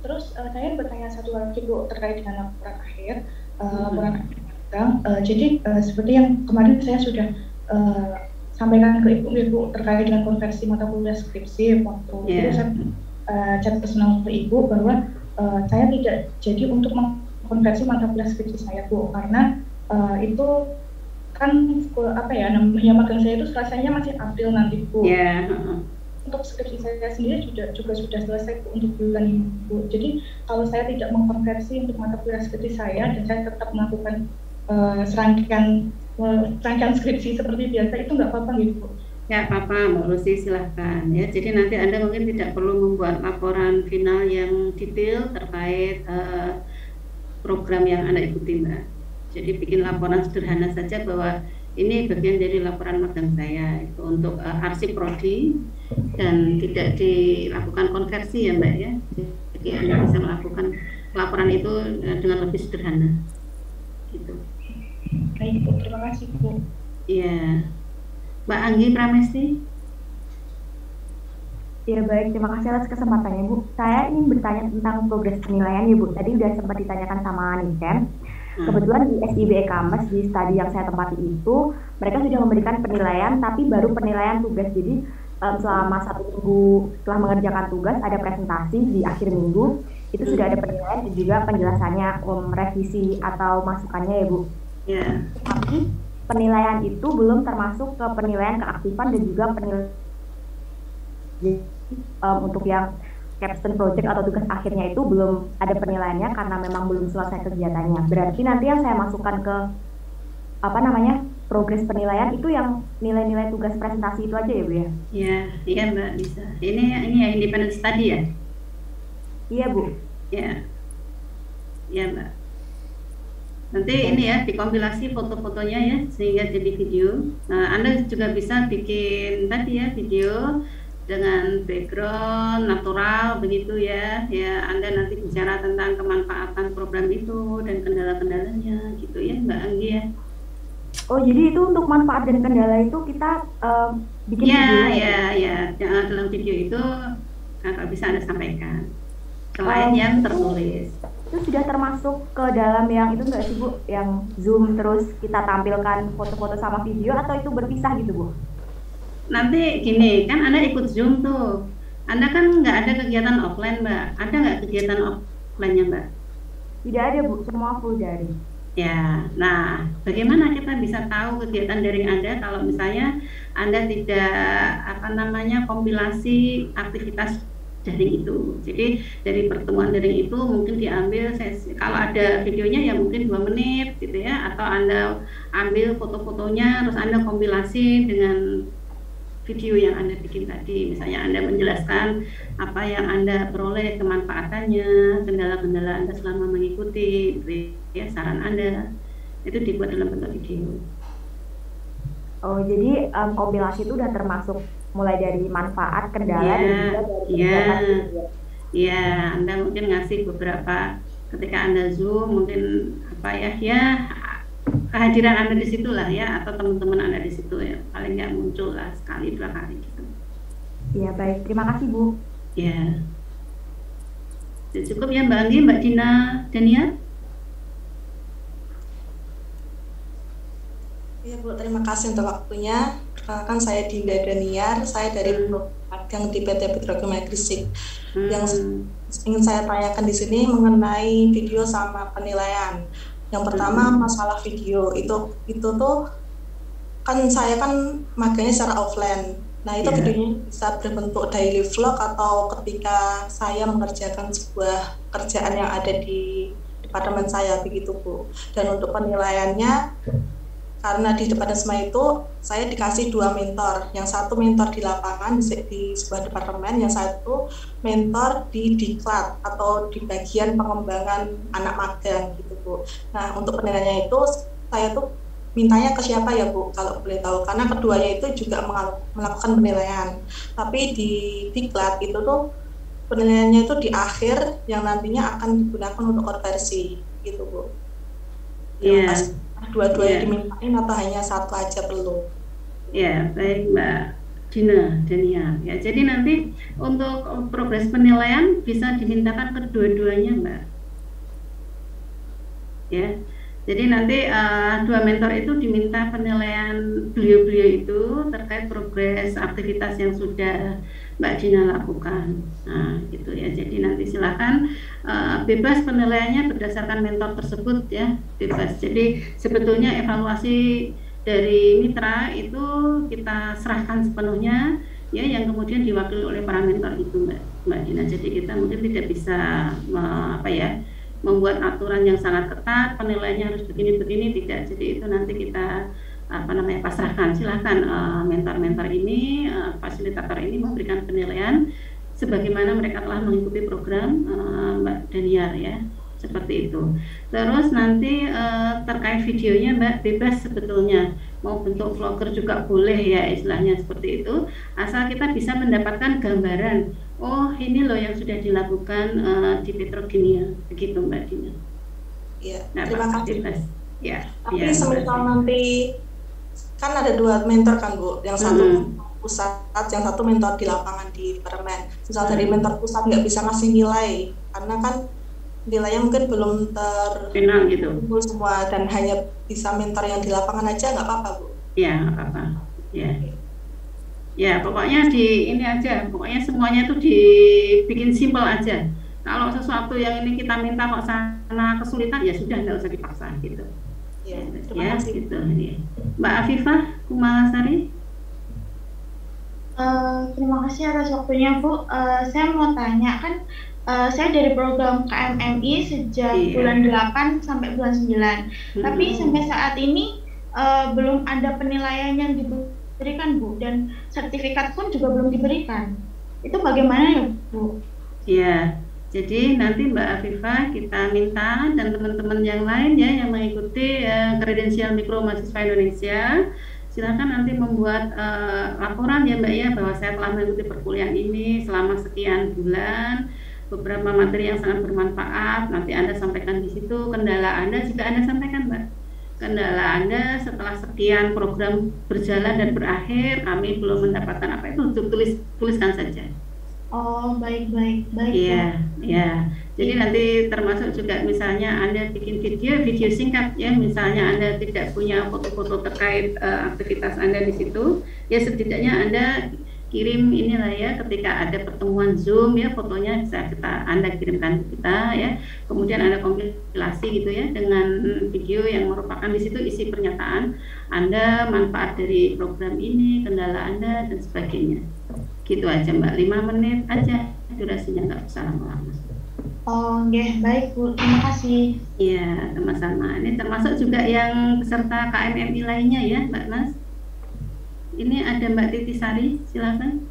Terus saya bertanya satu lagi Bu terkait dengan laporan akhir. Laporan akhir jadi seperti yang kemarin saya sudah sampaikan ke Ibu terkait dengan konversi mata kuliah skripsi waktu itu saya chat personal ke Ibu bahwa saya tidak jadi untuk konversi mata kuliah skripsi saya Bu, karena itu kan namanya magang saya itu selesainya masih April nanti Bu. Ya. Untuk skripsi saya sendiri juga sudah selesai Bu, untuk bulan ini Bu. Jadi kalau saya tidak mengkonversi untuk mata kuliah skripsi saya dan saya tetap melakukan serangkaian skripsi seperti biasa, itu nggak apa-apa gitu Bu? Ya apa-apa Mbak Lucy, silahkan ya. Jadi nanti Anda mungkin tidak perlu membuat laporan final yang detail terkait program yang Anda ikuti Mbak. Jadi bikin laporan sederhana saja bahwa ini bagian dari laporan magang saya itu untuk arsip prodi dan tidak dilakukan konversi ya Mbak ya. Jadi Anda bisa melakukan laporan itu dengan lebih sederhana gitu. Baik Bu, terima kasih Bu. Iya. Mbak Anggi Pramesti. Ya baik, terima kasih atas kesempatannya Bu. Saya ingin bertanya tentang progres penilaian ya Bu. Tadi sudah sempat ditanyakan sama Niken. Kebetulan di SIB e-commerce di studi yang saya tempati itu, mereka sudah memberikan penilaian, tapi baru penilaian tugas. Jadi selama 1 minggu setelah mengerjakan tugas ada presentasi di akhir minggu, itu sudah ada penilaian dan juga penjelasannya, revisi atau masukannya ya Bu. Ya. Tapi penilaian itu belum termasuk ke penilaian keaktifan dan juga penilaian untuk yang capstone project atau tugas akhirnya itu belum ada penilaiannya karena memang belum selesai kegiatannya. Berarti nanti yang saya masukkan ke progres penilaian itu yang nilai-nilai tugas presentasi itu aja ya Bu ya? Iya Mbak, bisa. Ini ya independent study ya? Iya Bu. Iya Mbak. Nanti ini ya dikompilasi foto-fotonya ya sehingga jadi video. Nah, Anda juga bisa bikin tadi ya video dengan background natural begitu ya. Ya Anda nanti bicara tentang kemanfaatan program itu dan kendala-kendalanya gitu ya Mbak Anggi ya. Oh jadi itu untuk manfaat dan kendala itu kita bikin video ya. Dalam video itu kalau bisa Anda sampaikan selain yang tertulis. Itu sudah termasuk ke dalam yang itu enggak sih Bu, yang Zoom terus kita tampilkan foto-foto sama video atau itu berpisah gitu Bu? Nanti gini, kan Anda ikut Zoom tuh, Anda kan nggak ada kegiatan offline Mbak, ada nggak kegiatan offline-nya Mbak? Tidak ada Bu, semua full daring. Ya, nah bagaimana kita bisa tahu kegiatan daring Anda kalau misalnya Anda tidak kompilasi aktivitas daring itu. Jadi dari pertemuan daring itu mungkin diambil sesi, kalau ada videonya ya mungkin 2 menit gitu ya, atau Anda ambil foto-fotonya terus Anda kompilasi dengan video yang Anda bikin tadi. Misalnya Anda menjelaskan apa yang Anda peroleh, kemanfaatannya, kendala-kendala Anda selama mengikuti gitu ya, saran Anda itu dibuat dalam bentuk video. Oh jadi kompilasi itu udah termasuk mulai dari manfaat, kendala dan juga dari Anda mungkin ngasih beberapa ketika Anda Zoom mungkin kehadiran Anda di situ lah ya, atau teman-teman Anda di situ ya, paling nggak muncul lah sekali 2 kali gitu. Iya baik, terima kasih Bu. Ya. Cukup ya Mbak Anggi, Mbak Dina, Dania. Iya Bu, terima kasih untuk waktunya. Perkenalkan saya Dinda Daniar, saya dari magang di PT Petrokimia Gresik. Yang ingin saya tanyakan di sini mengenai video sama penilaian. Yang pertama masalah video itu tuh kan saya kan magangnya secara offline. Nah itu videonya bisa berbentuk daily vlog atau ketika saya mengerjakan sebuah kerjaan yang ada di departemen saya begitu Bu. Dan untuk penilaiannya karena di departemen itu saya dikasih 2 mentor, yang satu mentor di lapangan di sebuah departemen, yang satu mentor di diklat atau di bagian pengembangan anak magang gitu Bu. Nah untuk penilaiannya itu saya tuh mintanya ke siapa ya Bu kalau boleh tahu, karena keduanya itu juga melakukan penilaian, tapi di diklat itu tuh penilaiannya itu di akhir yang nantinya akan digunakan untuk konversi gitu Bu. Terima kasih. Dua-duanya dimintain atau hanya satu aja perlu? Ya baik Mbak Dania ya, jadi nanti untuk progres penilaian bisa dimintakan kedua-duanya Mbak ya. Jadi nanti 2 mentor itu diminta penilaian beliau-beliau itu terkait progres aktivitas yang sudah Mbak Dina lakukan. Nah, gitu ya. Jadi nanti silakan bebas penilaiannya berdasarkan mentor tersebut ya, bebas. Jadi sebetulnya evaluasi dari mitra itu kita serahkan sepenuhnya ya, yang kemudian diwakili oleh para mentor itu Mbak Dina. Jadi kita mungkin tidak bisa membuat aturan yang sangat ketat, penilaiannya harus begini-begini, tidak. Jadi itu nanti kita pasrahkan. Silakan mentor-mentor ini, fasilitator ini memberikan penilaian sebagaimana mereka telah mengikuti program Mbak Daniar ya, seperti itu. Terus nanti terkait videonya Mbak bebas sebetulnya, mau bentuk vlogger juga boleh ya, istilahnya seperti itu, asal kita bisa mendapatkan gambaran, oh ini loh yang sudah dilakukan di Petrokimia, begitu Mbak Dina. Iya, Nah, terima kasih. bebas. Ya, Tapi ya, semisal nanti kan ada 2 mentor kan Bu, yang satu pusat, yang satu mentor di lapangan di Permen. Misal dari mentor pusat nggak bisa ngasih nilai karena kan nilainya mungkin belum final gitu semua, dan hanya bisa mentor yang di lapangan aja, nggak apa-apa Bu? Ya, nggak apa-apa. Ya, pokoknya di ini aja, pokoknya semuanya itu dibikin simpel aja. Kalau sesuatu yang ini kita minta kok sana kesulitan, ya sudah, nggak usah dipaksa gitu. Ya, terima kasih. Gitu. Ya. Mbak Afifah Kumalasari. Terima kasih atas waktunya Bu. Saya mau tanya, kan saya dari program KMMI sejak bulan 8 sampai bulan 9. Tapi sampai saat ini belum ada penilaian yang diberikan Bu, dan sertifikat pun juga belum diberikan. Itu bagaimana ya Bu? Ya, jadi nanti Mbak Afifah kita minta dan teman-teman yang lain ya yang mengikuti kredensial mikro mahasiswa Indonesia, silakan nanti membuat laporan ya Mbak ya, bahwa saya telah mengikuti perkuliahan ini selama sekian bulan, beberapa materi yang sangat bermanfaat. Nanti Anda sampaikan di situ kendala Anda, juga Anda sampaikan Mbak, kendala Anda setelah sekian program berjalan dan berakhir kami belum mendapatkan apa itu, tuliskan saja. Oh, baik. Iya. Jadi nanti termasuk juga misalnya Anda bikin video singkat ya, misalnya Anda tidak punya foto-foto terkait aktivitas Anda di situ, ya setidaknya Anda kirim inilah ya, ketika ada pertemuan Zoom ya, fotonya bisa Anda kirimkan ke kita ya. Kemudian Anda kompilasi gitu ya dengan video yang merupakan di situ isi pernyataan Anda, manfaat dari program ini, kendala Anda dan sebagainya. Gitu aja Mbak, 5 menit aja durasinya, nggak usah lama-lama. Oh, baik Bu, terima kasih. Iya, sama-sama. Ini termasuk juga yang peserta KMMI lainnya ya Mbak Mas. Ini ada Mbak Titi Sari, silakan.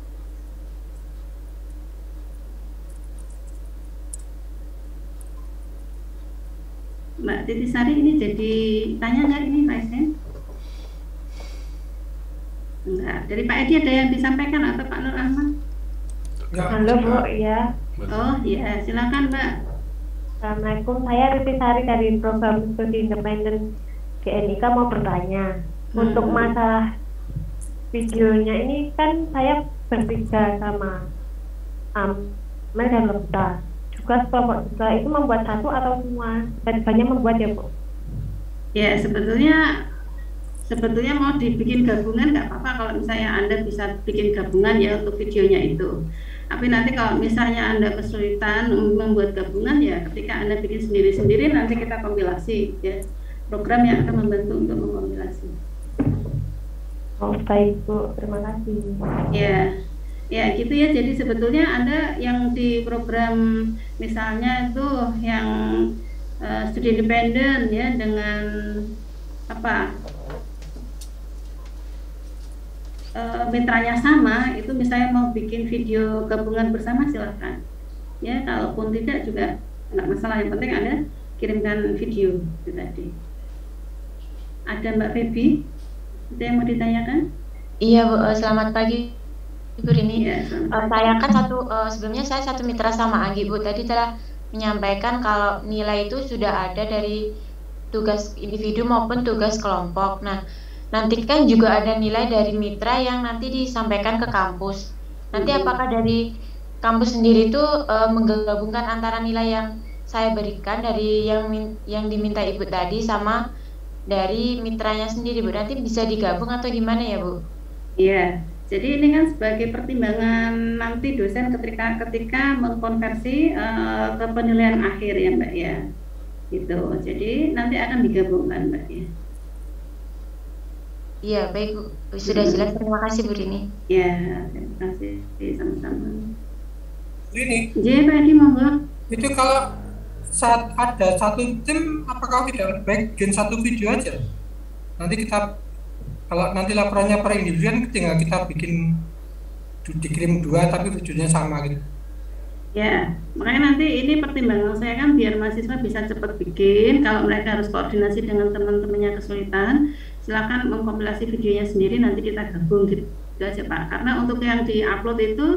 Mbak Titi Sari ini jadi tanya nggak ini Pak Esen? Enggak. Dari Pak Edi ada yang disampaikan atau Pak Nur Ahmad? Halo Bu, ya. Oh ya, silakan Mbak. Assalamualaikum, saya Titi Sari dari program studi independen GNIK mau bertanya. Untuk masalah videonya ini kan saya bertiga sama Amel dan Lebta. Juga kelompok juga itu membuat satu atau semua? Dan banyak membuat ya Bu? Ya, sebetulnya mau dibikin gabungan nggak apa-apa kalau misalnya Anda bisa bikin gabungan ya untuk videonya itu. Tapi nanti kalau misalnya Anda kesulitan membuat gabungan ya ketika Anda bikin sendiri-sendiri nanti kita kompilasi ya. Program yang akan membantu untuk mengkompilasi. Oh baik Bu, terima kasih. Ya gitu ya. Jadi sebetulnya Anda yang di program misalnya itu yang studi independen ya dengan mitranya sama, itu misalnya mau bikin video gabungan bersama silahkan ya, kalaupun tidak juga nggak masalah, yang penting Anda kirimkan video itu tadi. Ada Mbak Feby itu yang mau ditanyakan? Iya Bu, selamat pagi Ibu Rini. Ya, saya kan sebelumnya saya satu mitra sama Anggi Bu, tadi telah menyampaikan kalau nilai itu sudah ada dari tugas individu maupun tugas kelompok. Nah, nanti kan juga ada nilai dari mitra yang nanti disampaikan ke kampus. Nanti apakah dari kampus sendiri itu menggabungkan antara nilai yang saya berikan dari yang diminta Ibu tadi sama dari mitranya sendiri Bu? Nanti bisa digabung atau gimana ya Bu? Iya, Jadi ini kan sebagai pertimbangan nanti dosen ketika mengkonversi ke penilaian akhir ya Mbak ya. Gitu. Jadi nanti akan digabungkan Mbak ya. Iya, baik Bu. Sudah jelas. Terima kasih Bu Rini. Ya, terima kasih sama-sama. Ini Jadi Pak Edi monggo. itu kalau saat ada satu tim, apakah tidak lebih baik bikin satu video aja? Nanti kita, kalau nanti laporannya per individu, tinggal kita bikin dikirim 2 tapi videonya sama gitu. Ya, makanya nanti ini pertimbangan saya kan biar mahasiswa bisa cepat bikin. Kalau mereka harus koordinasi dengan teman-temannya kesulitan, silakan mengkompilasi videonya sendiri, nanti kita gabung gitu aja Pak. Karena untuk yang di-upload itu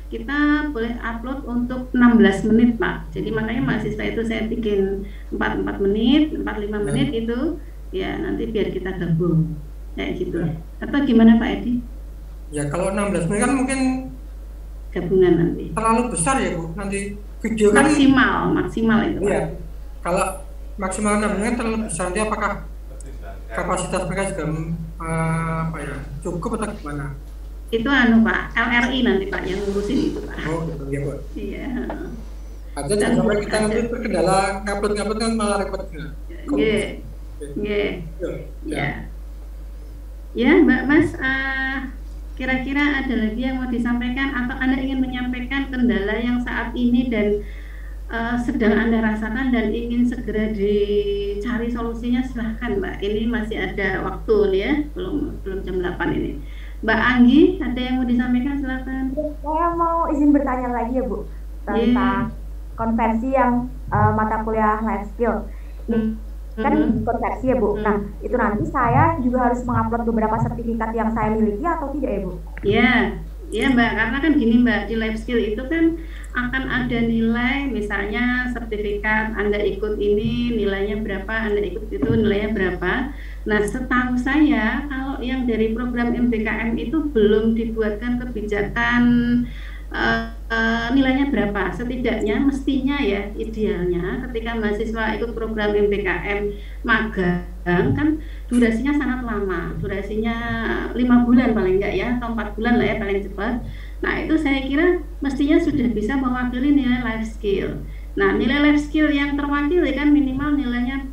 kita boleh upload untuk 16 menit Pak. Jadi makanya mahasiswa itu saya bikin 4 menit, 4-5 menit itu ya nanti biar kita gabung kayak gitu. Atau gimana Pak Edi? Ya kalau 16 menit kan mungkin gabungan nanti. Terlalu besar ya Bu, nanti video kan maksimal itu. Iya. Kalau maksimal 6 menit terlalu besar, nanti apakah kapasitas mereka juga cukup atau gimana? Itu Pak, LRI nanti Pak yang ngurusin itu Pak. Oh gitu ya Bu. Iya. Ada jangan sampai kita nanti terkendala ngupload kan malah repot juga. Iya. Ya Mbak Mas, kira-kira ada lagi yang mau disampaikan atau Anda ingin menyampaikan kendala yang saat ini dan sedang Anda rasakan dan ingin segera dicari solusinya, silahkan Mbak. Ini masih ada waktu nih ya, belum jam 8 ini. Mbak Anggi, ada yang mau disampaikan, silakan. Saya mau izin bertanya lagi ya Bu tentang konversi yang mata kuliah life skill. Kan konversi ya Bu. Nah, itu nanti saya juga harus mengupload beberapa sertifikat yang saya miliki atau tidak ya Bu? Iya Mbak, karena kan gini Mbak, di life skill itu kan akan ada nilai, misalnya sertifikat Anda ikut ini nilainya berapa, Anda ikut itu nilainya berapa. Nah, setahu saya kalau yang dari program MBKM itu belum dibuatkan kebijakan nilainya berapa. Setidaknya mestinya ya, idealnya ketika mahasiswa ikut program MBKM magang kan durasinya sangat lama, durasinya 5 bulan paling enggak ya, atau 4 bulan lah ya paling cepat. Nah, itu saya kira mestinya sudah bisa mewakili nilai life skill. Nah, nilai life skill yang terwakili kan minimal nilainya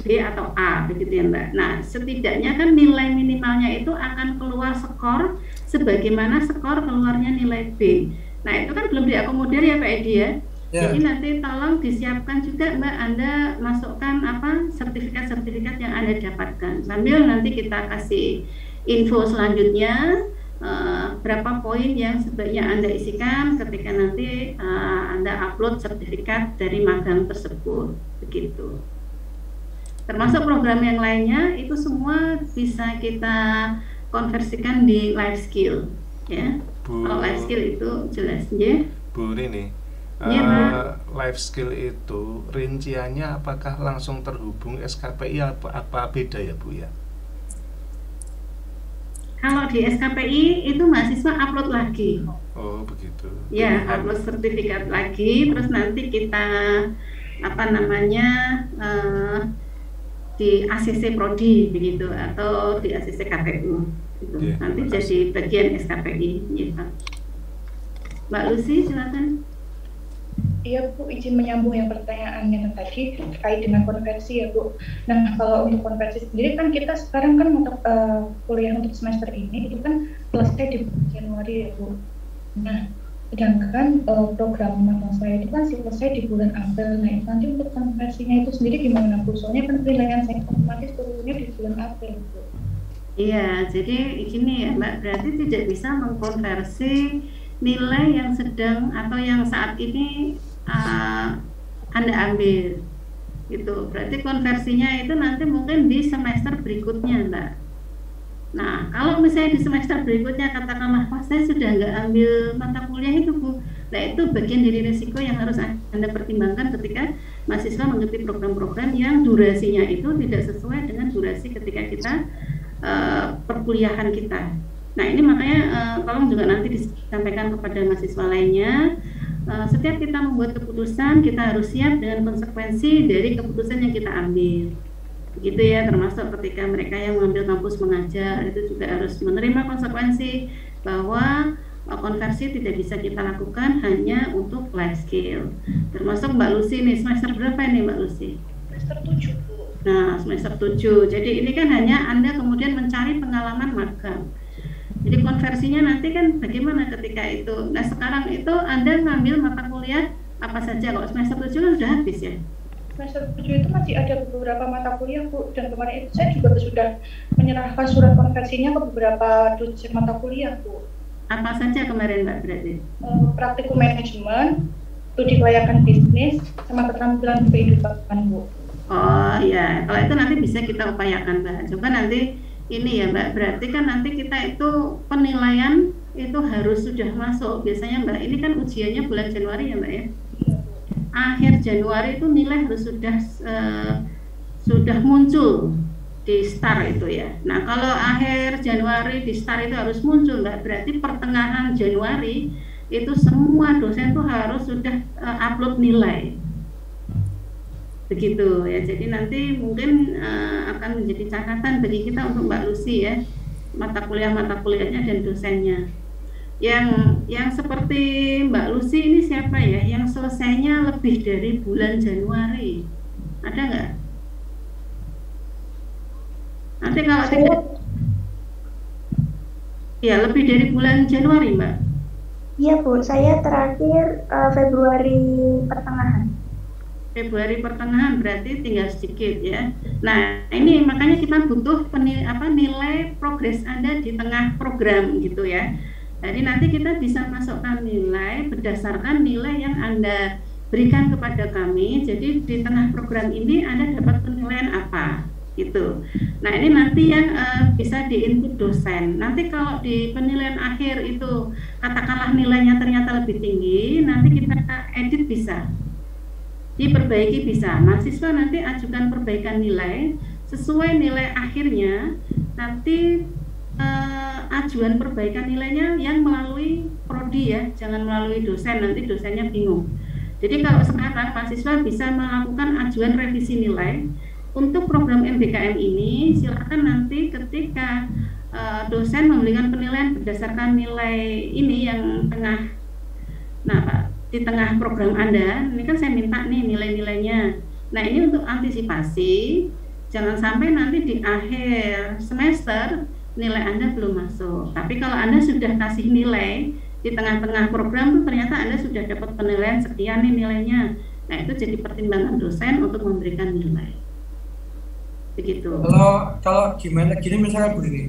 B atau A, begitu ya Mbak. Nah, setidaknya kan nilai minimalnya itu akan keluar skor sebagaimana skor keluarnya nilai B. Nah, itu kan belum diakomodir ya Pak Edi ya. Jadi nanti tolong disiapkan juga Mbak, Anda masukkan sertifikat-sertifikat yang Anda dapatkan. Sambil nanti kita kasih info selanjutnya berapa poin yang sebaiknya Anda isikan ketika nanti Anda upload sertifikat dari magang tersebut, begitu. Termasuk program yang lainnya itu semua bisa kita konversikan di life skill ya. Kalau life skill itu jelas ya. Bu Rini, life skill itu rinciannya apakah langsung terhubung SKPI apa beda ya Bu ya? Kalau di SKPI itu mahasiswa upload lagi. Oh begitu. Ya, upload sertifikat lagi, terus nanti kita di ACC Prodi begitu atau di ACC KPU gitu. Nanti jadi bagian SKPI ya Pak. Mbak Lucy silakan. Iya Bu, izin menyambung yang pertanyaannya tadi terkait dengan konversi ya Bu. Nah, kalau untuk konversi sendiri kan kita sekarang kan untuk kuliah untuk semester ini itu kan selesai di Januari ya Bu. Nah, sedangkan program magang saya itu kan selesai di bulan April. Nah, nanti untuk konversinya itu sendiri gimana Bu? Soalnya kan penilaian saya otomatis turunnya di bulan April Bu. Iya, jadi gini ya Mbak, berarti tidak bisa mengkonversi nilai yang sedang atau yang saat ini Anda ambil gitu. Berarti konversinya itu nanti mungkin di semester berikutnya Mbak. Nah, kalau misalnya di semester berikutnya katakanlah saya sudah nggak ambil mata kuliah itu Bu, nah itu bagian dari risiko yang harus Anda pertimbangkan ketika mahasiswa mengikuti program-program yang durasinya itu tidak sesuai dengan durasi ketika kita perkuliahan kita. Nah, ini makanya tolong juga nanti disampaikan kepada mahasiswa lainnya. Setiap kita membuat keputusan, kita harus siap dengan konsekuensi dari keputusan yang kita ambil. Begitu ya, termasuk ketika mereka yang mengambil kampus mengajar itu juga harus menerima konsekuensi bahwa konversi tidak bisa kita lakukan hanya untuk life skill. Termasuk Mbak Lucy nih, semester berapa ini Mbak Lucy? Semester 7 Bu. Nah, semester 7. Jadi ini kan hanya Anda kemudian mencari pengalaman magang. Jadi konversinya nanti kan bagaimana ketika itu. Nah, sekarang itu Anda ngambil mata kuliah apa saja? Kalau semester 7 kan sudah habis ya? Semester 7 itu masih ada beberapa mata kuliah Bu, dan kemarin itu saya juga sudah menyerahkan surat konversinya ke beberapa dosen mata kuliah Bu. Apa saja kemarin Mbak berarti? Praktikum manajemen, studi kelayakan bisnis, sama keterampilan kehidupan Bu. Oh ya, kalau itu nanti bisa kita upayakan Mbak. Coba nanti ini ya Mbak, berarti kan nanti kita itu penilaian itu harus sudah masuk. Biasanya Mbak, ini kan ujiannya bulan Januari ya Mbak ya? Akhir Januari itu nilai harus sudah muncul di STAR itu ya. Nah kalau akhir Januari di STAR itu harus muncul Mbak, berarti pertengahan Januari itu semua dosen tuh harus sudah upload nilai. Begitu ya. Jadi nanti mungkin akan menjadi catatan bagi kita untuk Mbak Lucy ya, mata kuliahnya dan dosennya. Yang seperti Mbak Lucy ini siapa ya? Yang selesainya lebih dari bulan Januari, ada nggak? Nanti kalau tidak, ya lebih dari bulan Januari Mbak. Iya Bu, saya terakhir Februari pertengahan. Februari pertengahan berarti tinggal sedikit ya. Nah ini makanya kita butuh nilai progres Anda di tengah program gitu ya. Jadi nanti kita bisa masukkan nilai berdasarkan nilai yang Anda berikan kepada kami. Jadi di tengah program ini Anda dapat penilaian apa gitu. Nah ini nanti yang bisa diinput dosen. Nanti kalau di penilaian akhir itu katakanlah nilainya ternyata lebih tinggi, nanti kita edit bisa, diperbaiki bisa. Mahasiswa nanti ajukan perbaikan nilai sesuai nilai akhirnya. Nanti ajuan perbaikan nilainya yang melalui prodi ya, jangan melalui dosen, nanti dosennya bingung. Jadi kalau sekarang mahasiswa bisa melakukan ajuan revisi nilai untuk program MBKM ini. Silakan nanti ketika dosen memberikan penilaian berdasarkan nilai ini yang tengah, nah Pak, di tengah program Anda, ini kan saya minta nih nilai-nilainya. Nah ini untuk antisipasi, jangan sampai nanti di akhir semester nilai Anda belum masuk. Tapi kalau Anda sudah kasih nilai di tengah-tengah program, ternyata Anda sudah dapat penilaian sekian nih nilainya. Nah itu jadi pertimbangan dosen untuk memberikan nilai. Begitu. Kalau gimana gini misalnya Bu Rini,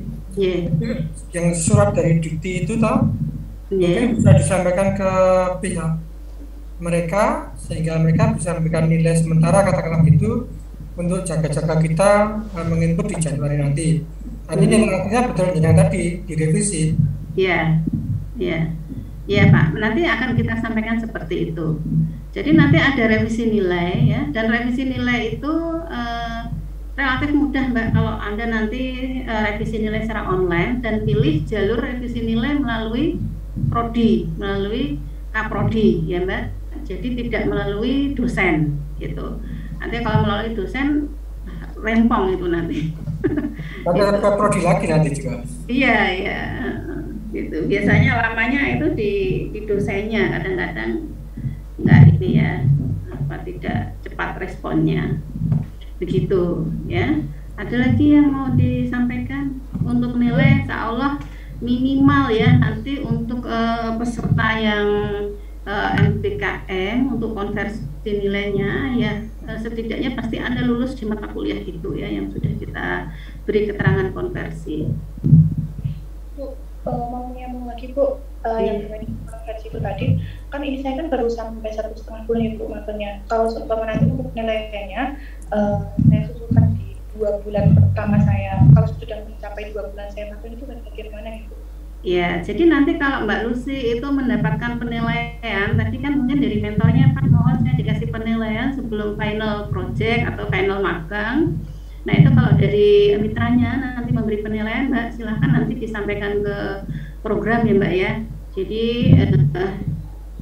yang surat dari dikti itu mungkin bisa disampaikan ke pihak mereka sehingga mereka bisa memberikan nilai sementara katakanlah gitu untuk jaga-jaga kita menginput di Januari nanti. Artinya betul yang tadi direvisi. Iya Pak. Nanti akan kita sampaikan seperti itu. Jadi nanti ada revisi nilai ya, dan revisi nilai itu relatif mudah Mbak kalau Anda nanti revisi nilai secara online dan pilih jalur revisi nilai melalui prodi, melalui kaprodi ya Mbak. Jadi tidak melalui dosen gitu. Nanti kalau melalui dosen rempong itu nanti. Ada kaprodi lagi nanti juga. Iya gitu. Biasanya lamanya itu di dosennya, kadang-kadang enggak ini ya, tidak cepat responnya. Begitu ya. Ada lagi yang mau disampaikan untuk nilai? Insya Allah minimal ya nanti untuk peserta yang MBKM untuk konversi nilainya ya setidaknya pasti Anda lulus di mata kuliah itu ya yang sudah kita beri keterangan konversi. Bu, mau nyambung lagi Bu, yang terkait konversi itu tadi, kan ini saya kan baru sampai 1,5 bulan ya Bu, makanya kalau seumpama nanti untuk nilainya saya susulkan di 2 bulan pertama saya, kalau sudah mencapai 2 bulan saya magang itu bagaimana ya Bu? Ya, jadi nanti kalau Mbak Lucy itu mendapatkan penilaian, tadi kan mungkin dari mentornya Pak mohon saya dikasih penilaian sebelum final project atau final magang. Nah itu kalau dari mitranya nanti memberi penilaian Mbak, silahkan nanti disampaikan ke program ya Mbak ya. Jadi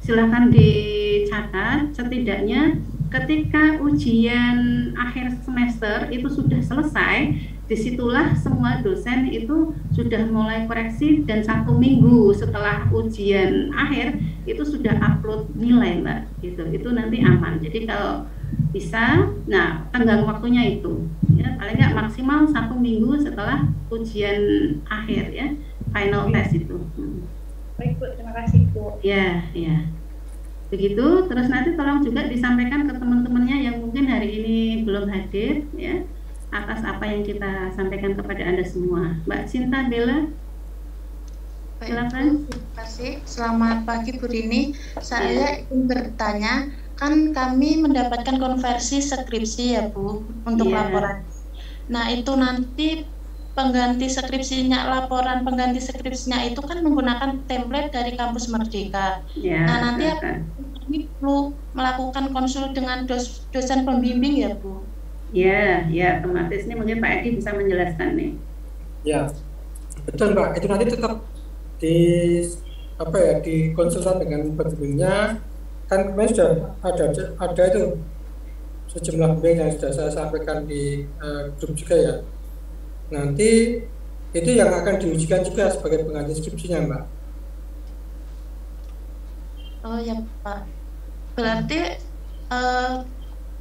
silahkan dicatat setidaknya ketika ujian akhir semester itu sudah selesai, disitulah semua dosen itu sudah mulai koreksi, dan 1 minggu setelah ujian akhir itu sudah upload nilai, Mbak, gitu. Itu nanti aman. Jadi kalau bisa, nah tenggang waktunya itu ya paling nggak maksimal 1 minggu setelah ujian akhir ya, final test itu. Baik Bu, terima kasih Bu. Ya, ya. Begitu. Terus nanti tolong juga disampaikan ke teman-temannya yang mungkin hari ini belum hadir ya, atas apa yang kita sampaikan kepada Anda semua. Mbak Sinta Bella, silakan. Terima kasih. Selamat pagi Bu Rini. Saya ingin bertanya, kan kami mendapatkan konversi skripsi ya Bu untuk laporan. Nah itu nanti pengganti skripsinya itu kan menggunakan template dari Kampus Merdeka. Nah nanti kami perlu melakukan konsul dengan dosen pembimbing ya Bu? Ya, otomatis ini mungkin Pak Edi bisa menjelaskan nih. Ya, betul Mbak. Itu nanti tetap dikonsultasi dengan pembimbingnya. Kan kemarin sudah ada itu sejumlah pembimbing yang sudah saya sampaikan di grup juga ya. Nanti itu yang akan diujikan juga sebagai pengganti skripsinya, Mbak. Oh ya Pak. Berarti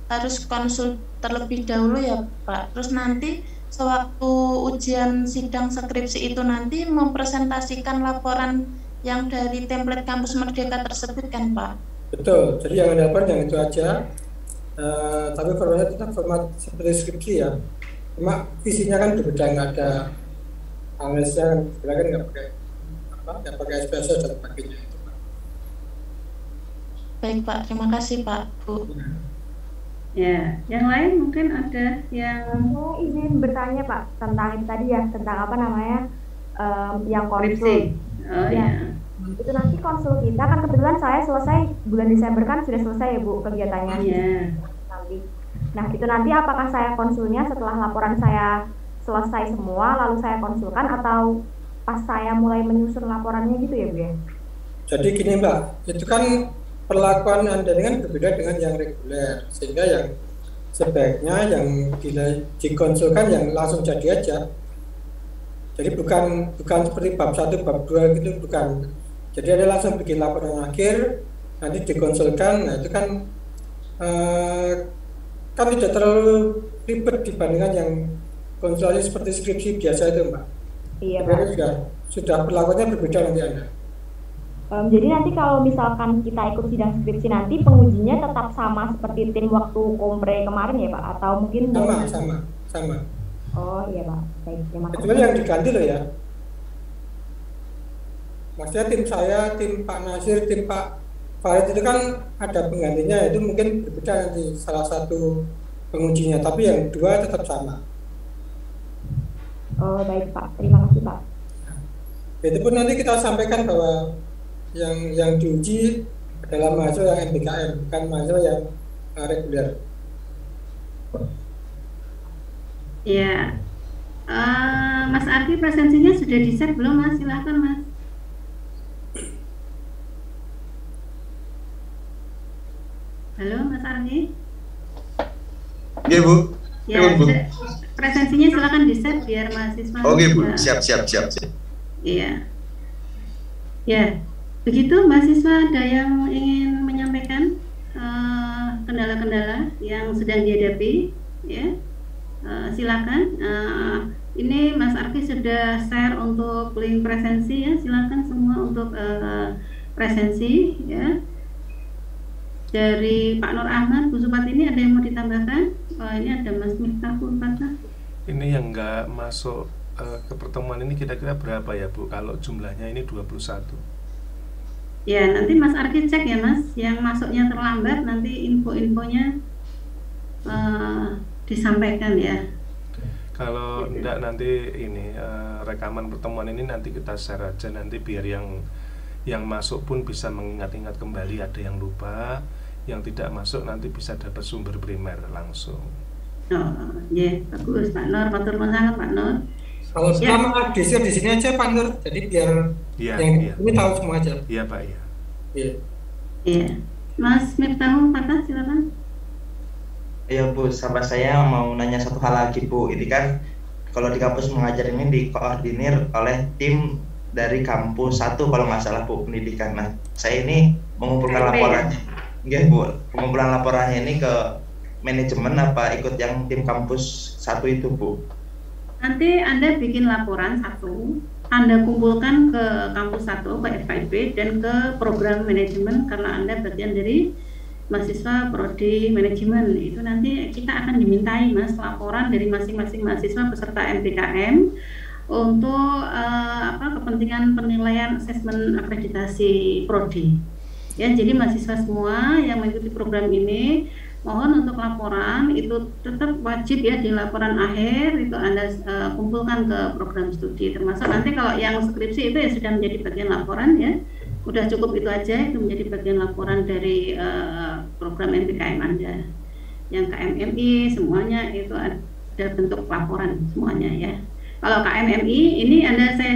harus konsul terlebih dahulu ya Pak. Terus nanti sewaktu ujian sidang skripsi itu nanti mempresentasikan laporan yang dari template Kampus Merdeka tersebut kan Pak? Betul. Jadi yang laporan yang itu aja. Tapi formatnya tetap format seperti skripsi ya. Cuma visinya kan berbeda, nggak ada analisnya kan, sebenarnya nggak pakai SPSS dan sebagainya itu Pak. Baik Pak, terima kasih Pak Bu. Ya, yang lain mungkin ada yang saya ingin bertanya Pak tentang itu tadi ya, tentang apa namanya yang konsul. Oh ya. Itu nanti konsul kita kan kebetulan saya selesai bulan Desember kan sudah selesai ya Bu kegiatannya. Iya. Nanti. Nah itu nanti apakah saya konsulnya setelah laporan saya selesai semua lalu saya konsulkan atau pas saya mulai menyusun laporannya gitu ya Bu ya? Jadi gini Mbak, itu kan perlakuan Anda dengan berbeda dengan yang reguler, sehingga yang sebaiknya yang dikonsulkan yang langsung jadi aja. Jadi bukan seperti bab 1, bab 2 gitu, bukan. Jadi Anda langsung bikin laporan akhir, nanti dikonsulkan. Nah itu kan tidak terlalu ribet dibandingkan yang konsultasi seperti skripsi biasa itu Mbak. Iya Pak. Sudah perlakuannya berbeda nanti Anda. Jadi nanti kalau misalkan kita ikut sidang skripsi nanti pengujinya tetap sama seperti tim waktu kompre kemarin ya Pak? Atau mungkin sama. Oh iya Pak, baik, terima kasih. Kecuali yang diganti loh ya. Maksudnya tim saya, tim Pak Nasir, tim Pak Farid itu kan ada penggantinya, itu mungkin berbeda nanti salah satu pengujinya, tapi yang dua tetap sama. Oh baik Pak, terima kasih Pak. Itu pun nanti kita sampaikan bahwa yang diuji adalah mahasiswa yang MBKM, bukan mahasiswa yang reguler. Ya, Mas Arfi presensinya sudah di-set belum Mas? Silahkan Mas. Halo Mas Arfi. Iya Bu. Ya, presensinya silakan di-set biar mahasiswa. Oke Bu, siap. Iya. Ya, begitu mahasiswa ada yang ingin menyampaikan kendala-kendala yang sedang dihadapi, ya. Silakan. Ini Mas Arfi sudah share untuk link presensi ya. Silakan semua untuk presensi ya. Dari Pak Nur Ahmad, Bu Supati ini ada yang mau ditambahkan? Ini ada Mas Miftahul Fatah. Ini yang nggak masuk ke pertemuan ini kira-kira berapa ya Bu? Kalau jumlahnya ini 21. Ya, nanti Mas Arfi cek ya Mas, yang masuknya terlambat nanti info-infonya disampaikan ya. Kalau enggak nanti ini rekaman pertemuan ini nanti kita share aja nanti biar yang masuk pun bisa mengingat-ingat kembali, ada yang lupa, yang tidak masuk nanti bisa dapat sumber primer langsung. Oh, ya, bagus Pak Nur, matur nuwun sangat Pak Nur. Kalau selama di sini aja Pak Nur, jadi biar ini tahu semua aja. Iya Pak, iya. Iya. Mas Miftahul Fatah, silakan. Iya Bu, sama saya mau nanya satu hal lagi Bu. Ini kan kalau di kampus mengajar ini dikoordinir oleh tim dari kampus 1 kalau nggak salah Bu, pendidikan. Nah, saya ini mengumpulkan laporannya. Nggih Bu, pengumpulan laporannya ini ke manajemen apa ikut yang tim kampus 1 itu Bu? Nanti Anda bikin laporan 1, Anda kumpulkan ke kampus 1, ke FKIP, dan ke program manajemen karena Anda bagian dari mahasiswa prodi manajemen. Itu nanti kita akan dimintai Mas laporan dari masing-masing mahasiswa peserta MPKM untuk kepentingan penilaian asesmen akreditasi prodi. Ya, jadi mahasiswa semua yang mengikuti program ini mohon untuk laporan itu tetap wajib ya di laporan akhir itu Anda kumpulkan ke program studi, termasuk nanti kalau yang skripsi itu ya sudah menjadi bagian laporan ya, udah cukup itu aja, itu menjadi bagian laporan dari program MPKM Anda. Yang KMMI semuanya itu ada bentuk laporan semuanya ya. Kalau KMMI ini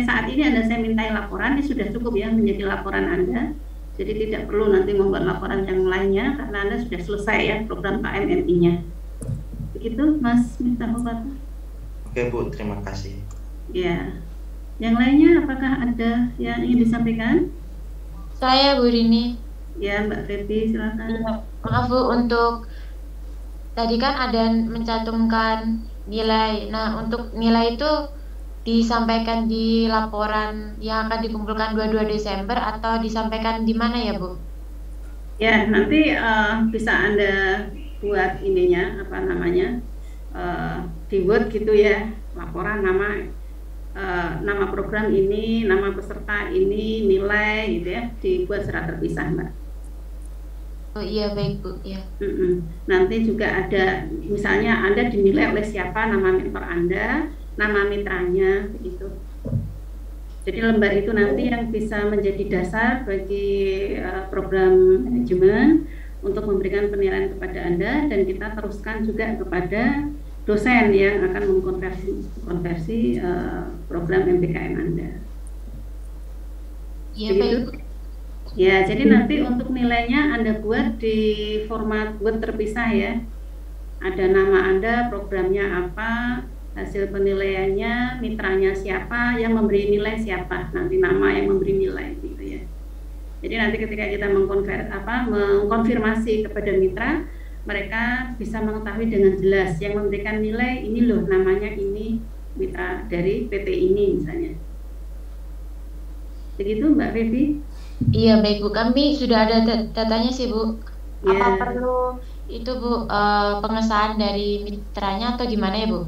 saat ini saya mintai laporan, ini sudah cukup ya menjadi laporan Anda. Jadi tidak perlu nanti membuat laporan yang lainnya karena Anda sudah selesai ya program KMMI-nya. Begitu Mas Miftahul. Oke Bu, terima kasih. Ya. Yang lainnya apakah ada yang ingin disampaikan? Saya Bu Rini. Ya Mbak Febi silakan. Maaf Bu, untuk tadi kan ada mencantumkan nilai. Nah, untuk nilai itu disampaikan di laporan yang akan dikumpulkan 22 Desember atau disampaikan di mana ya Bu? Ya, nanti bisa Anda buat ininya di Word gitu ya, laporan nama program ini, nama peserta ini, nilai gitu ya, dibuat secara terpisah Mbak. Oh iya baik Bu ya. Nanti juga ada misalnya Anda dinilai oleh siapa, nama mentor Anda, nama mitranya begitu. Jadi lembar itu nanti yang bisa menjadi dasar bagi program manajemen untuk memberikan penilaian kepada Anda, dan kita teruskan juga kepada dosen yang akan mengkonversi program MPKM Anda. Iya baik. Ya, jadi nanti untuk nilainya Anda buat di format Word terpisah ya. Ada nama Anda, programnya apa, hasil penilaiannya, mitranya siapa, yang memberi nilai siapa, nanti nama yang memberi nilai gitu ya. Jadi nanti ketika kita mengkonfirmasi kepada mitra, mereka bisa mengetahui dengan jelas yang memberikan nilai ini loh namanya ini mitra dari PT ini misalnya. Begitu Mbak Febi? Iya baik Bu, kami sudah ada datanya sih Bu. Ya. Apa perlu itu Bu pengesahan dari mitranya atau gimana ya Bu?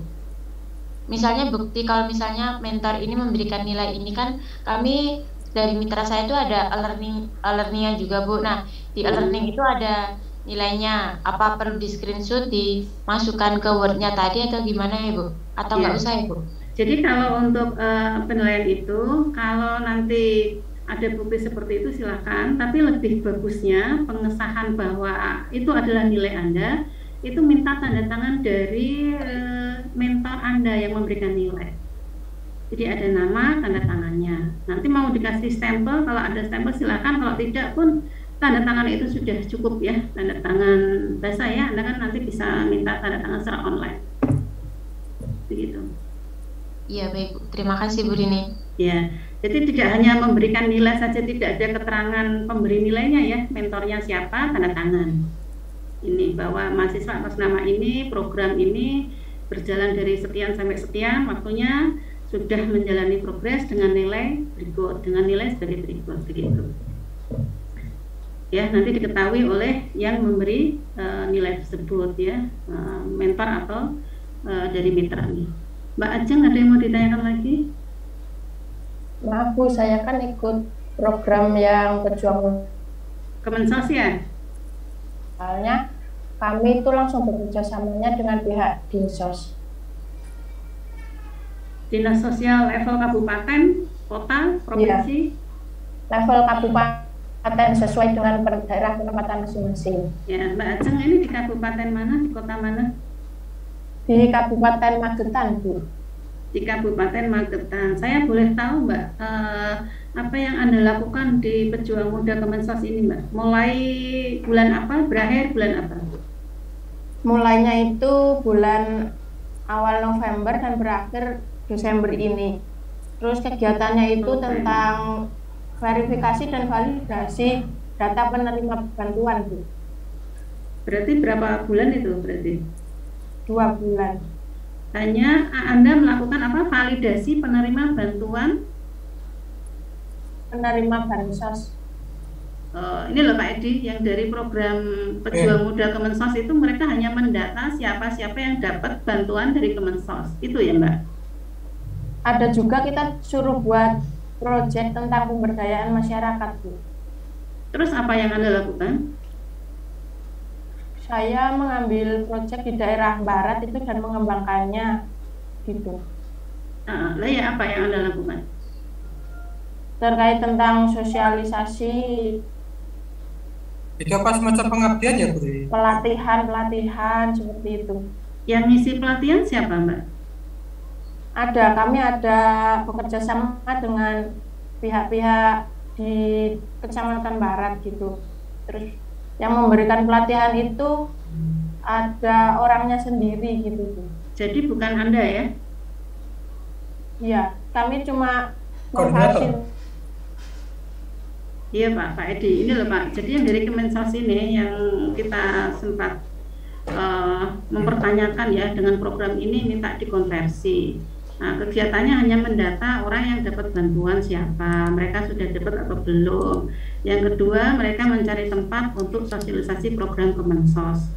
Misalnya bukti kalau misalnya mentor ini memberikan nilai ini kan kami dari mitra saya itu ada e-learning-nya juga Bu. Nah di e-learning itu ada nilainya, apa perlu di screenshot dimasukkan ke Word-nya tadi atau gimana ya Bu? Atau nggak usah ya Bu? Jadi kalau untuk penilaian itu, kalau nanti ada bukti seperti itu silakan, tapi lebih bagusnya pengesahan bahwa itu adalah nilai Anda, itu minta tanda tangan dari mentor Anda yang memberikan nilai. Jadi ada nama, tanda tangannya. Nanti mau dikasih stempel, kalau ada stempel silakan, kalau tidak pun tanda tangan itu sudah cukup ya, tanda tangan basah ya. Anda kan nanti bisa minta tanda tangan secara online. Begitu. Iya baik Bu, terima kasih Bu Rini. Ya, jadi tidak hanya memberikan nilai saja, tidak ada keterangan pemberi nilainya ya, mentornya siapa, tanda tangan. Ini bahwa mahasiswa atas nama ini, program ini berjalan dari sekian sampai sekian, waktunya sudah menjalani progres dengan nilai berikut, dengan nilai sebagai berikut, begitu. Ya, nanti diketahui oleh yang memberi nilai tersebut ya, mentor atau dari mitra ini. Mbak Ajeng, ada yang mau ditanyakan lagi? Maaf Bu, saya kan ikut program yang berjuang Kemensos ya? Soalnya kami itu langsung bekerja samanya dengan pihak Dinsos. Dinas Sosial level kabupaten, kota, provinsi? Ya, level kabupaten sesuai dengan daerah penempatan masing-masing. Ya, Mbak Ajeng ini di kabupaten mana, di kota mana? Di Kabupaten Magetan Bu. Di Kabupaten Magetan. Saya boleh tahu Mbak, apa yang Anda lakukan di Pejuang Muda Kemensos ini Mbak? Mulai bulan apa, berakhir bulan apa? Mulainya itu bulan awal November dan berakhir Desember ini. Terus kegiatannya itu tentang verifikasi dan validasi data penerima bantuan, Bu. Berarti berapa bulan itu berarti? 2 bulan. Hanya Anda melakukan apa? Validasi penerima bantuan? Penerima bansos. Ini loh Pak Edi, yang dari program Pejuang Muda Kemensos itu mereka hanya mendata siapa-siapa yang dapat bantuan dari Kemensos. Itu ya Mbak? Ada juga kita suruh buat proyek tentang pemberdayaan masyarakat, Bu. Terus apa yang Anda lakukan? Saya mengambil proyek di daerah barat itu dan mengembangkannya gitu. Lah ya, apa yang Anda lakukan? Terkait tentang sosialisasi. Itu apa semacam pengabdian ya, Bu? Pelatihan seperti itu. Yang ngisi pelatihan siapa, Mbak? Kami ada bekerja sama dengan pihak-pihak di Kecamatan Barat gitu. Terus yang memberikan pelatihan itu ada orangnya sendiri gitu, Bu. Jadi bukan Anda ya? Iya, kami cuma koordinator. Iya Pak Edi, ini loh Pak. Jadi yang dari Kemensos ini yang kita sempat mempertanyakan ya, dengan program ini minta dikonversi. Nah, kegiatannya hanya mendata orang yang dapat bantuan siapa, mereka sudah dapat atau belum. Yang kedua, mereka mencari tempat untuk sosialisasi program Kemensos.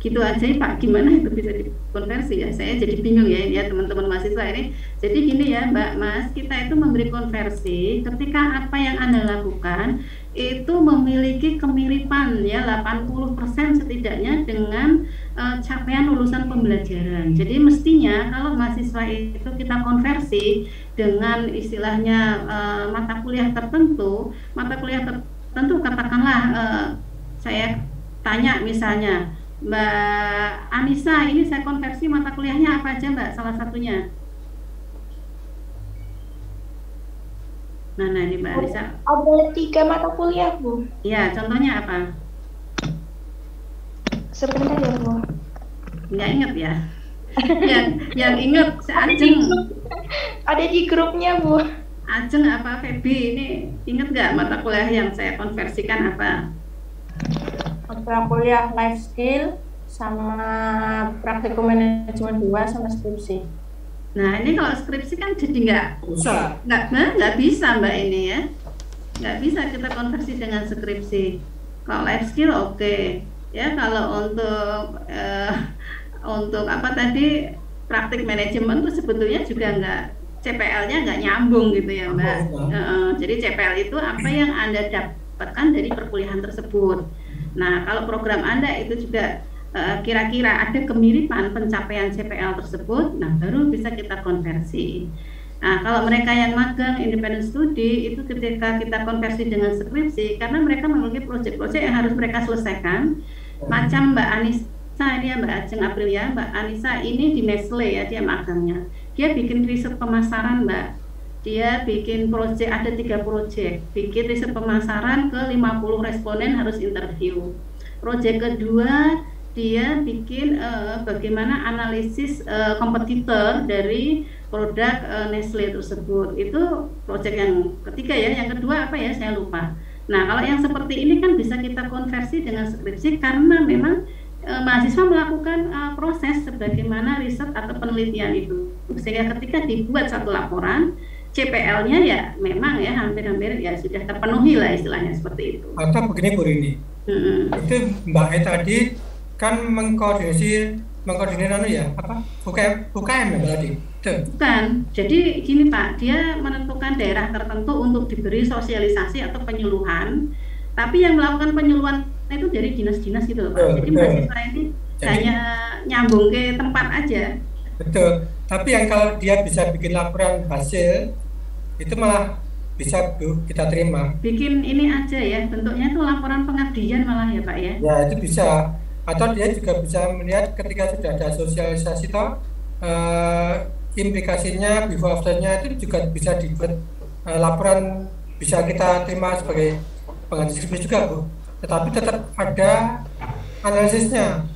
Gitu aja Pak, gimana itu bisa dikonversi ya? Saya jadi bingung ya ini ya teman-teman mahasiswa ini. Jadi gini ya Mbak Mas, kita itu memberi konversi ketika apa yang Anda lakukan itu memiliki kemiripan ya 80% setidaknya dengan capaian lulusan pembelajaran. Jadi mestinya kalau mahasiswa itu kita konversi dengan istilahnya mata kuliah tertentu katakanlah saya tanya misalnya Mbak Anissa, ini saya konversi mata kuliahnya apa aja Mbak, salah satunya? Nah ini Mbak Anissa. Ada 3 mata kuliah, Bu. Iya, contohnya apa? Sebentar ya, Bu. Nggak inget ya? yang inget Ajeng. Ada di grupnya, Bu. Ajeng apa Feby, ini inget nggak mata kuliah yang saya konversikan apa? Mata kuliah life skill sama praktikum manajemen 2 sama skripsi. Nah ini kalau skripsi kan jadi nggak bisa Mbak ini ya, nggak bisa kita konversi dengan skripsi. Kalau life skill oke. Ya kalau untuk apa tadi praktik manajemen itu sebetulnya juga nggak, CPL-nya nggak nyambung gitu ya Mbak. Jadi CPL itu apa yang Anda dapatkan dari perkuliahan tersebut. Nah, kalau program Anda itu juga kira-kira ada kemiripan pencapaian CPL tersebut, nah baru bisa kita konversi. Nah, kalau mereka yang magang independent studi itu ketika kita konversi dengan skripsi, karena mereka memiliki proyek-proyek yang harus mereka selesaikan. Macam Mbak Anissa ini ya, Mbak Ajeng Aprilia, Mbak Anissa ini di Nestle ya, dia magangnya. Dia bikin riset pemasaran Mbak. Dia bikin proyek, ada 3 proyek, bikin riset pemasaran ke 50 responden harus interview. Proyek kedua dia bikin bagaimana analisis kompetitor dari produk Nestle tersebut. Itu proyek yang ketiga ya. Yang kedua apa ya, saya lupa. Nah kalau yang seperti ini kan bisa kita konversi dengan skripsi karena memang mahasiswa melakukan proses sebagaimana riset atau penelitian itu, sehingga ketika dibuat satu laporan CPL-nya ya memang ya hampir-hampir ya sudah terpenuhi lah istilahnya seperti itu. Atau begini Bu Rini, itu Mbak E tadi kan mengkoordinir ya apa UKM ya berarti? Bukan, jadi gini Pak, dia menentukan daerah tertentu untuk diberi sosialisasi atau penyuluhan, tapi yang melakukan penyuluhan itu dari dinas-dinas gitu loh Pak. Jadi mahasiswa ini hanya nyambung ke tempat aja. Betul. Tapi yang kalau dia bisa bikin laporan hasil itu malah bisa Bu, kita terima. Bikin ini aja ya, bentuknya itu laporan pengabdian malah ya Pak ya. Ya itu bisa. Atau dia juga bisa melihat ketika sudah ada sosialisasi toh implikasinya before afternya itu juga bisa dibuat laporan, bisa kita terima sebagai pengganti skripsi juga Bu. Tetapi tetap ada analisisnya.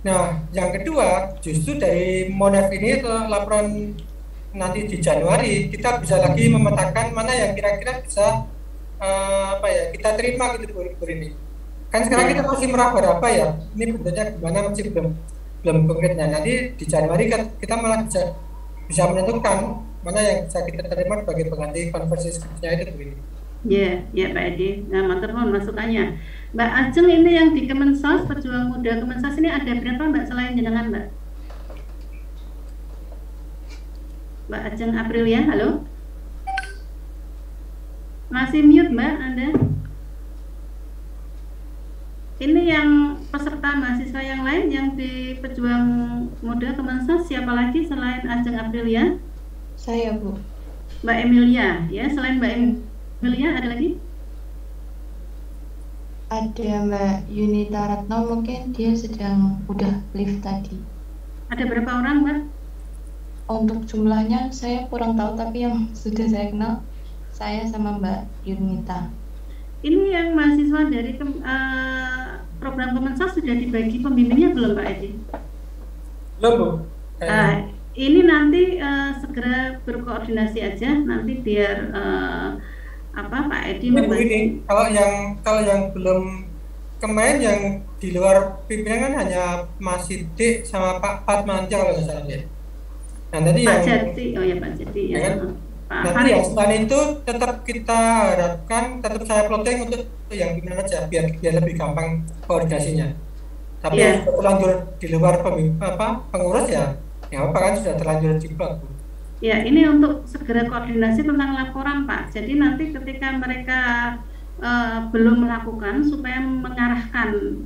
Nah, yang kedua, justru dari Monef ini laporan nanti di Januari kita bisa lagi memetakan mana yang kira-kira bisa kita terima gitu Bu ini. Kan sekarang kita masih meraba-raba ya. Ini bentuknya gimana masih belum konkretnya. Nanti di Januari kita malah bisa menentukan mana yang bisa kita terima sebagai pengganti konversi skripsinya itu Bu ini. Ya Pak Edi. Nah, matur nuwun masukannya. Mbak Ajeng ini yang di Kemensos, Pejuang Muda Kemensos ini ada berapa Mbak selain jenengan Mbak? Mbak Ajeng Aprilia, halo? Masih mute Mbak Anda? Ini yang peserta mahasiswa yang lain yang di Pejuang Muda Kemensos, siapa lagi selain Ajeng Aprilia? Saya Bu. Mbak Emilia, ya selain Mbak Emilia ada lagi? Ada Mbak Yunita Ratno, mungkin dia sedang udah live tadi. Ada berapa orang Mbak? Untuk jumlahnya saya kurang tahu, tapi yang sudah saya kenal saya sama Mbak Yunita. Ini yang mahasiswa dari program Kemensos sudah dibagi pembimbingnya belum Pak Edi? Belum Bu. Ini nanti segera berkoordinasi aja nanti biar Pak Edi ini kalau yang belum kemarin yang di luar pimpinan kan hanya Mas Sidik sama Pak Fatmansyah kalau nggak salah ya. Nah tadi Pak yang Jati, oh ya Pak Jati ya. Kan? Nanti yang selain itu tetap kita harapkan tetap saya plotting untuk yang pimpinan aja biar lebih gampang koordinasinya. Tapi yang terlanjur di luar pengurus ya apa kan sudah terlanjur diplot. Ya, ini untuk segera koordinasi tentang laporan Pak. Jadi nanti ketika mereka belum melakukan supaya mengarahkan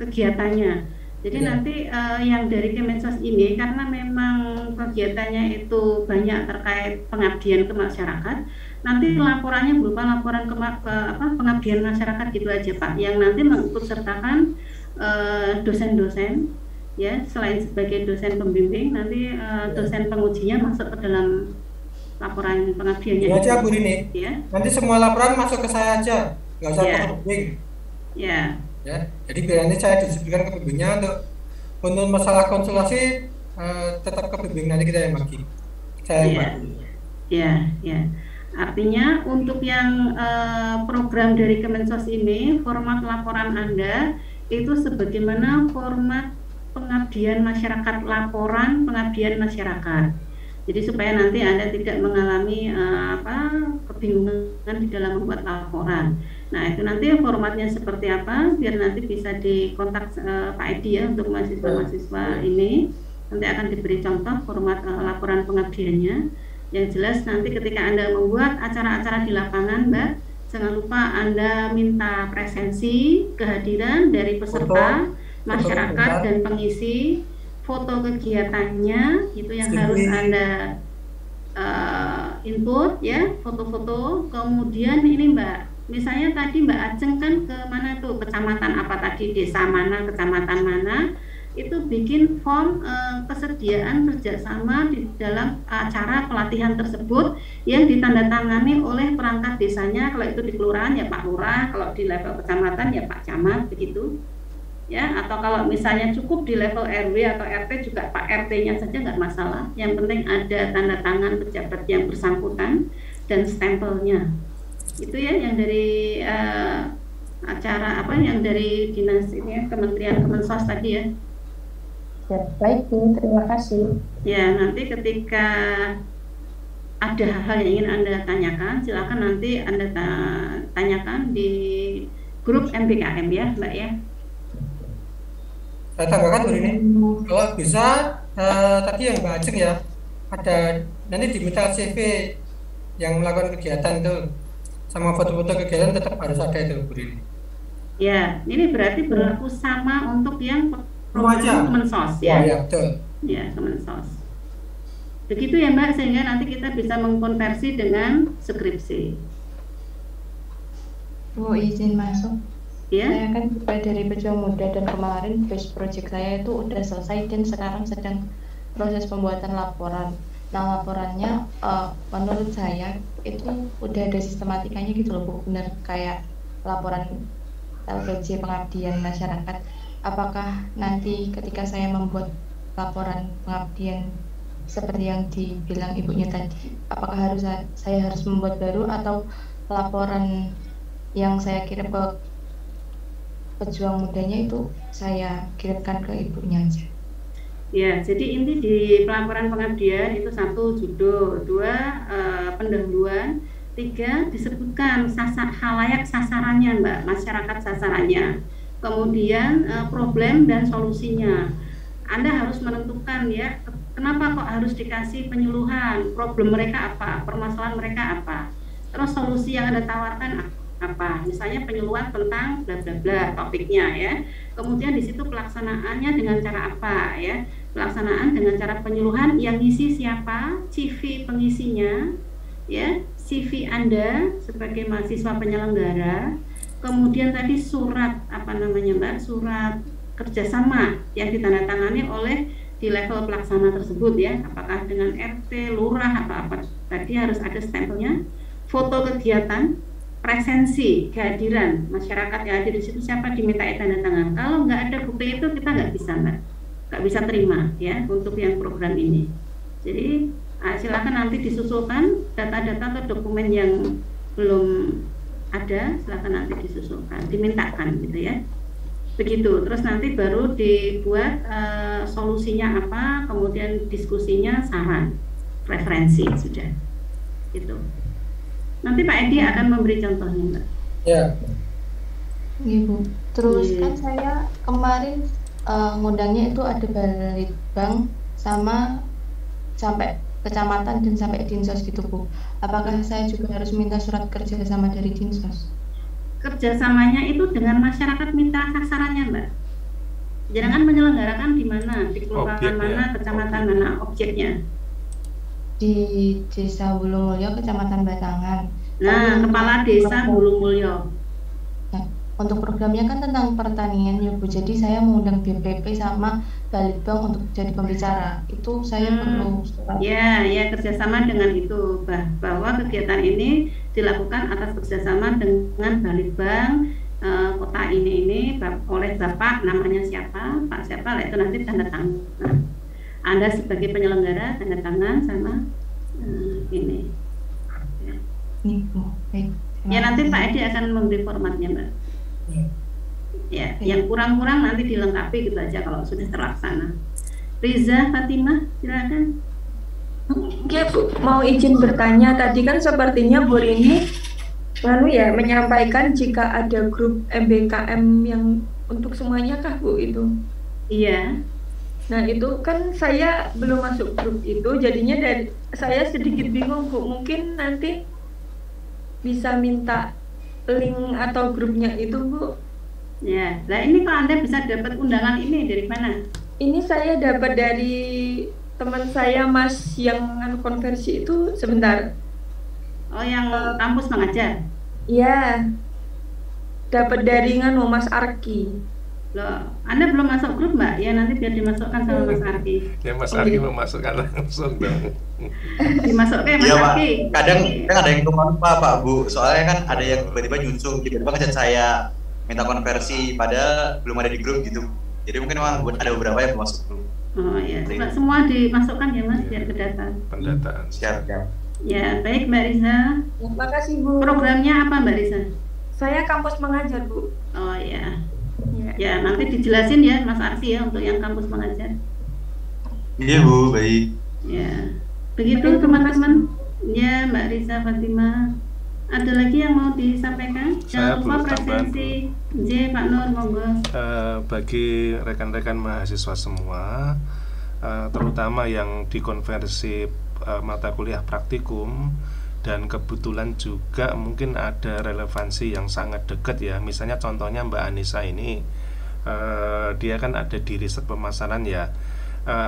kegiatannya. Jadi nanti yang dari Kemensos ini karena memang kegiatannya itu banyak terkait pengabdian ke masyarakat, nanti laporannya berupa laporan pengabdian masyarakat gitu aja Pak. Yang nanti mengikut sertakan dosen-dosen. Ya, selain sebagai dosen pembimbing, nanti dosen pengujinya masuk ke dalam laporan pengabdiannya. Ya aja Bu Rini. Ya. Nanti semua laporan masuk ke saya aja, nggak usah ke pembimbing. Ya. Ya. Jadi biar nanti saya disiplin ke pembimbingnya untuk masalah konsultasi tetap ke pembimbing nanti kita yang bagi. Ya. Artinya untuk yang program dari Kemensos ini format laporan Anda itu sebagaimana format pengabdian masyarakat, laporan pengabdian masyarakat. Jadi supaya nanti Anda tidak mengalami kebingungan di dalam membuat laporan. Nah, itu nanti formatnya seperti apa biar nanti bisa dikontak Pak Edi ya untuk mahasiswa-mahasiswa ini. Nanti akan diberi contoh format laporan pengabdiannya. Yang jelas nanti ketika Anda membuat acara-acara di lapangan, Mbak, jangan lupa Anda minta presensi, kehadiran dari peserta, masyarakat dan pengisi, foto kegiatannya itu yang harus Anda input ya, foto-foto. Kemudian ini Mbak, misalnya tadi Mbak Ajeng kan ke mana tuh, kecamatan apa tadi, desa mana, kecamatan mana, itu bikin form kesediaan kerjasama di dalam acara pelatihan tersebut yang ditandatangani oleh perangkat desanya. Kalau itu di kelurahan ya Pak Lurah, kalau di level kecamatan ya Pak Camat, begitu ya. Atau kalau misalnya cukup di level RW atau RT juga Pak RT-nya saja nggak masalah. Yang penting ada tanda tangan pejabat yang bersangkutan dan stempelnya. Itu ya yang dari acara yang dari dinas ini ya, Kementerian Kemensos tadi ya. Ya, baik Bu, terima kasih. Ya, nanti ketika ada hal-hal yang ingin Anda tanyakan, silakan nanti Anda tanyakan di grup MBKM ya, Mbak ya. Saya tambahkan Bu ini, kalau bisa tadi yang Mbak Ajeng ya, ada nanti diminta CV yang melakukan kegiatan itu, sama foto-foto kegiatan tetap harus ada itu Bu ini. Ya, ini berarti berlaku sama untuk yang Kemensos ya. Ya, betul. Ya, Kemensos. Begitu ya Mbak, sehingga nanti kita bisa mengkonversi dengan skripsi. Bu, izin masuk. Ya. Saya kan juga dari Pejuang Muda dan kemarin base project saya itu udah selesai dan sekarang sedang proses pembuatan laporan. Nah, laporannya menurut saya itu udah ada sistematikanya gitu loh Bu, benar kayak laporan LPJ pengabdian masyarakat. apakah nanti ketika saya membuat laporan pengabdian seperti yang dibilang ibunya tadi, apakah saya harus membuat baru atau laporan yang saya kirim ke pejuang mudanya itu saya kirimkan ke ibunya aja? Ya, jadi inti di pelaporan pengabdian itu 1 judul, 2 pendahuluan, 3 disebutkan halayak sasarannya Mbak, masyarakat sasarannya, kemudian problem dan solusinya. Anda harus menentukan ya, kenapa kok harus dikasih penyuluhan, problem mereka apa, permasalahan mereka apa, terus solusi yang Anda tawarkan apa, misalnya penyuluhan tentang bla bla bla topiknya ya, kemudian di situ pelaksanaannya dengan cara apa ya, pelaksanaan dengan cara penyuluhan yang ngisi siapa, CV pengisinya ya, CV Anda sebagai mahasiswa penyelenggara, kemudian tadi surat apa namanya Mbak, surat kerjasama yang ditandatangani oleh di level pelaksana tersebut ya, apakah dengan RT, lurah atau apa, tadi harus ada stempelnya, foto kegiatan, presensi, kehadiran masyarakat yang hadir di situ siapa dimintai tanda tangan. Kalau nggak ada bukti itu kita nggak bisa Mbak, nggak bisa terima ya untuk yang program ini. Jadi silakan nanti disusulkan data-data atau dokumen yang belum ada, silakan nanti disusulkan, dimintakan gitu ya. Begitu, terus nanti baru dibuat solusinya apa, kemudian diskusinya, saran, referensi sudah gitu. Nanti Pak Edi akan memberi contohnya Mbak. Ya. Ibu, terus kan saya kemarin ngundangnya itu ada Balitbang sama sampai kecamatan dan sampai dinsos gitu Bu. Apakah saya juga harus minta surat kerja sama dari dinsos? Kerjasamanya itu dengan masyarakat mitra sasarannya Mbak. Jangan menyelenggarakan di mana, di kelurahan mana, kecamatan mana, objeknya. Di Desa Bulumulyo, Kecamatan Batangan. Nah, Kepala Desa Bulumulyo. Nah, untuk programnya kan tentang pertanian ya Bu. Jadi saya mengundang BPP sama Balitbang untuk jadi pembicara. Itu saya perlu surat. Ya, kerjasama dengan itu bahwa kegiatan ini dilakukan atas kerjasama dengan Balitbang kota ini oleh Bapak namanya siapa, Pak siapa, itu nanti tanda tangan. Nah, Anda sebagai penyelenggara tanda tangan sama ini. Ya nanti Pak Edi akan memberi formatnya Mbak. Ya, yang kurang-kurang nanti dilengkapi gitu aja kalau sudah terlaksana. Riza Fatimah, silakan. Ya Bu, mau izin bertanya, tadi kan sepertinya Bu Rini menyampaikan jika ada grup MBKM yang untuk semuanya kah Bu itu? Iya. Nah itu kan saya belum masuk grup itu, jadinya dari saya sedikit bingung Bu, mungkin nanti bisa minta link atau grupnya itu Bu. Ya, nah ini kalau Anda bisa dapat undangan ini dari mana? Ini saya dapat dari teman saya Mas yang konversi itu sebentar. Oh, yang kampus mengajar? Iya. Dapat dari Mas Arki. Loh, Anda belum masuk grup Mbak? Ya nanti biar dimasukkan sama Mas Arki. Ya Mas Arki memasukkan langsung dong. Dimasukkan Mas Arki. Kadang kan ada yang lupa Pak Bu. Soalnya kan ada yang tiba-tiba nyusul, tiba-tiba ngechat saya minta konversi padahal belum ada di grup gitu. Jadi mungkin memang ada beberapa yang belum masuk grup. Oh iya, semua dimasukkan ya Mas biar ke data. Pendataan. Siap. Ya, baik Mbak Risa. Terima kasih Bu. Programnya apa Mbak Risa? Saya kampus mengajar Bu. Oh iya. Ya, nanti dijelasin ya Mas Arsi ya untuk yang kampus mengajar. Iya Bu, baik. Ya. Begitu teman-teman. Ya, Mbak Risa Fatimah. Ada lagi yang mau disampaikan? Jangan lupa presensi. Pak Nur, monggo. Bagi rekan-rekan mahasiswa semua, terutama yang dikonversi mata kuliah praktikum, dan kebetulan juga mungkin ada relevansi yang sangat dekat ya. Misalnya contohnya Mbak Anissa ini, dia kan ada di riset pemasaran ya,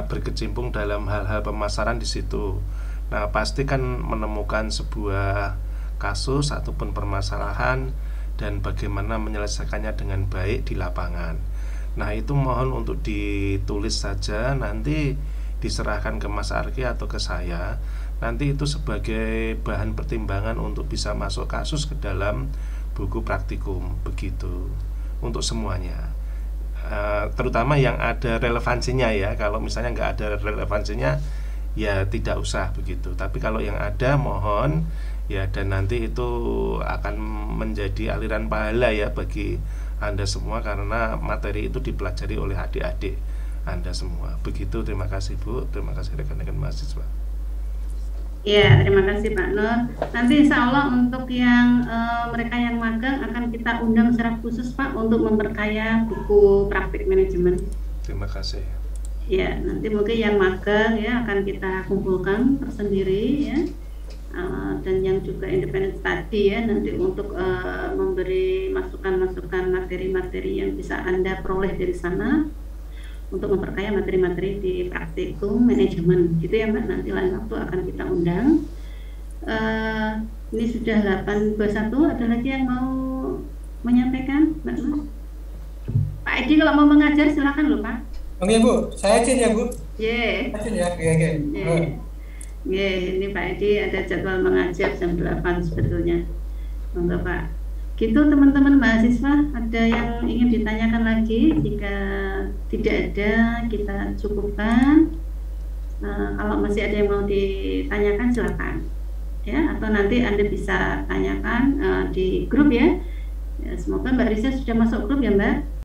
berkecimpung dalam hal-hal pemasaran di situ. Nah, pasti kan menemukan sebuah kasus ataupun permasalahan dan bagaimana menyelesaikannya dengan baik di lapangan. Nah, itu mohon untuk ditulis saja, nanti diserahkan ke Mas Arki atau ke saya. Nanti itu sebagai bahan pertimbangan untuk bisa masuk kasus ke dalam buku praktikum, begitu untuk semuanya. terutama yang ada relevansinya ya. Kalau misalnya nggak ada relevansinya ya tidak usah begitu. Tapi kalau yang ada mohon ya, dan nanti itu akan menjadi aliran pahala ya bagi Anda semua, karena materi itu dipelajari oleh adik-adik Anda semua. Begitu, terima kasih Bu, terima kasih rekan-rekan mahasiswa. Ya, terima kasih Pak Nur. Nanti insya Allah untuk yang mereka yang magang akan kita undang secara khusus Pak untuk memperkaya buku praktik manajemen. Terima kasih. Ya, nanti mungkin yang magang ya akan kita kumpulkan tersendiri ya. Dan yang juga independent study ya, nanti untuk memberi masukan-masukan materi-materi yang bisa Anda peroleh dari sana untuk memperkaya materi-materi di praktikum manajemen gitu ya Mbak. Nanti lain waktu akan kita undang. Ini sudah 8:21, ada lagi yang mau menyampaikan Mbak Nur? Pak Edi kalau mau mengajar silakan loh Pak. Oke Bu, saya izin ya Bu. Ye. Izin ya, oke. Ini Pak Edi ada jadwal mengajar jam 8 sebetulnya. Monggo Pak. Gitu teman-teman mahasiswa, ada yang ingin ditanyakan lagi? Jika tidak ada, kita cukupkan. Kalau masih ada yang mau ditanyakan silakan. Ya, atau nanti Anda bisa tanyakan di grup ya. Semoga Mbak Risa sudah masuk grup ya Mbak.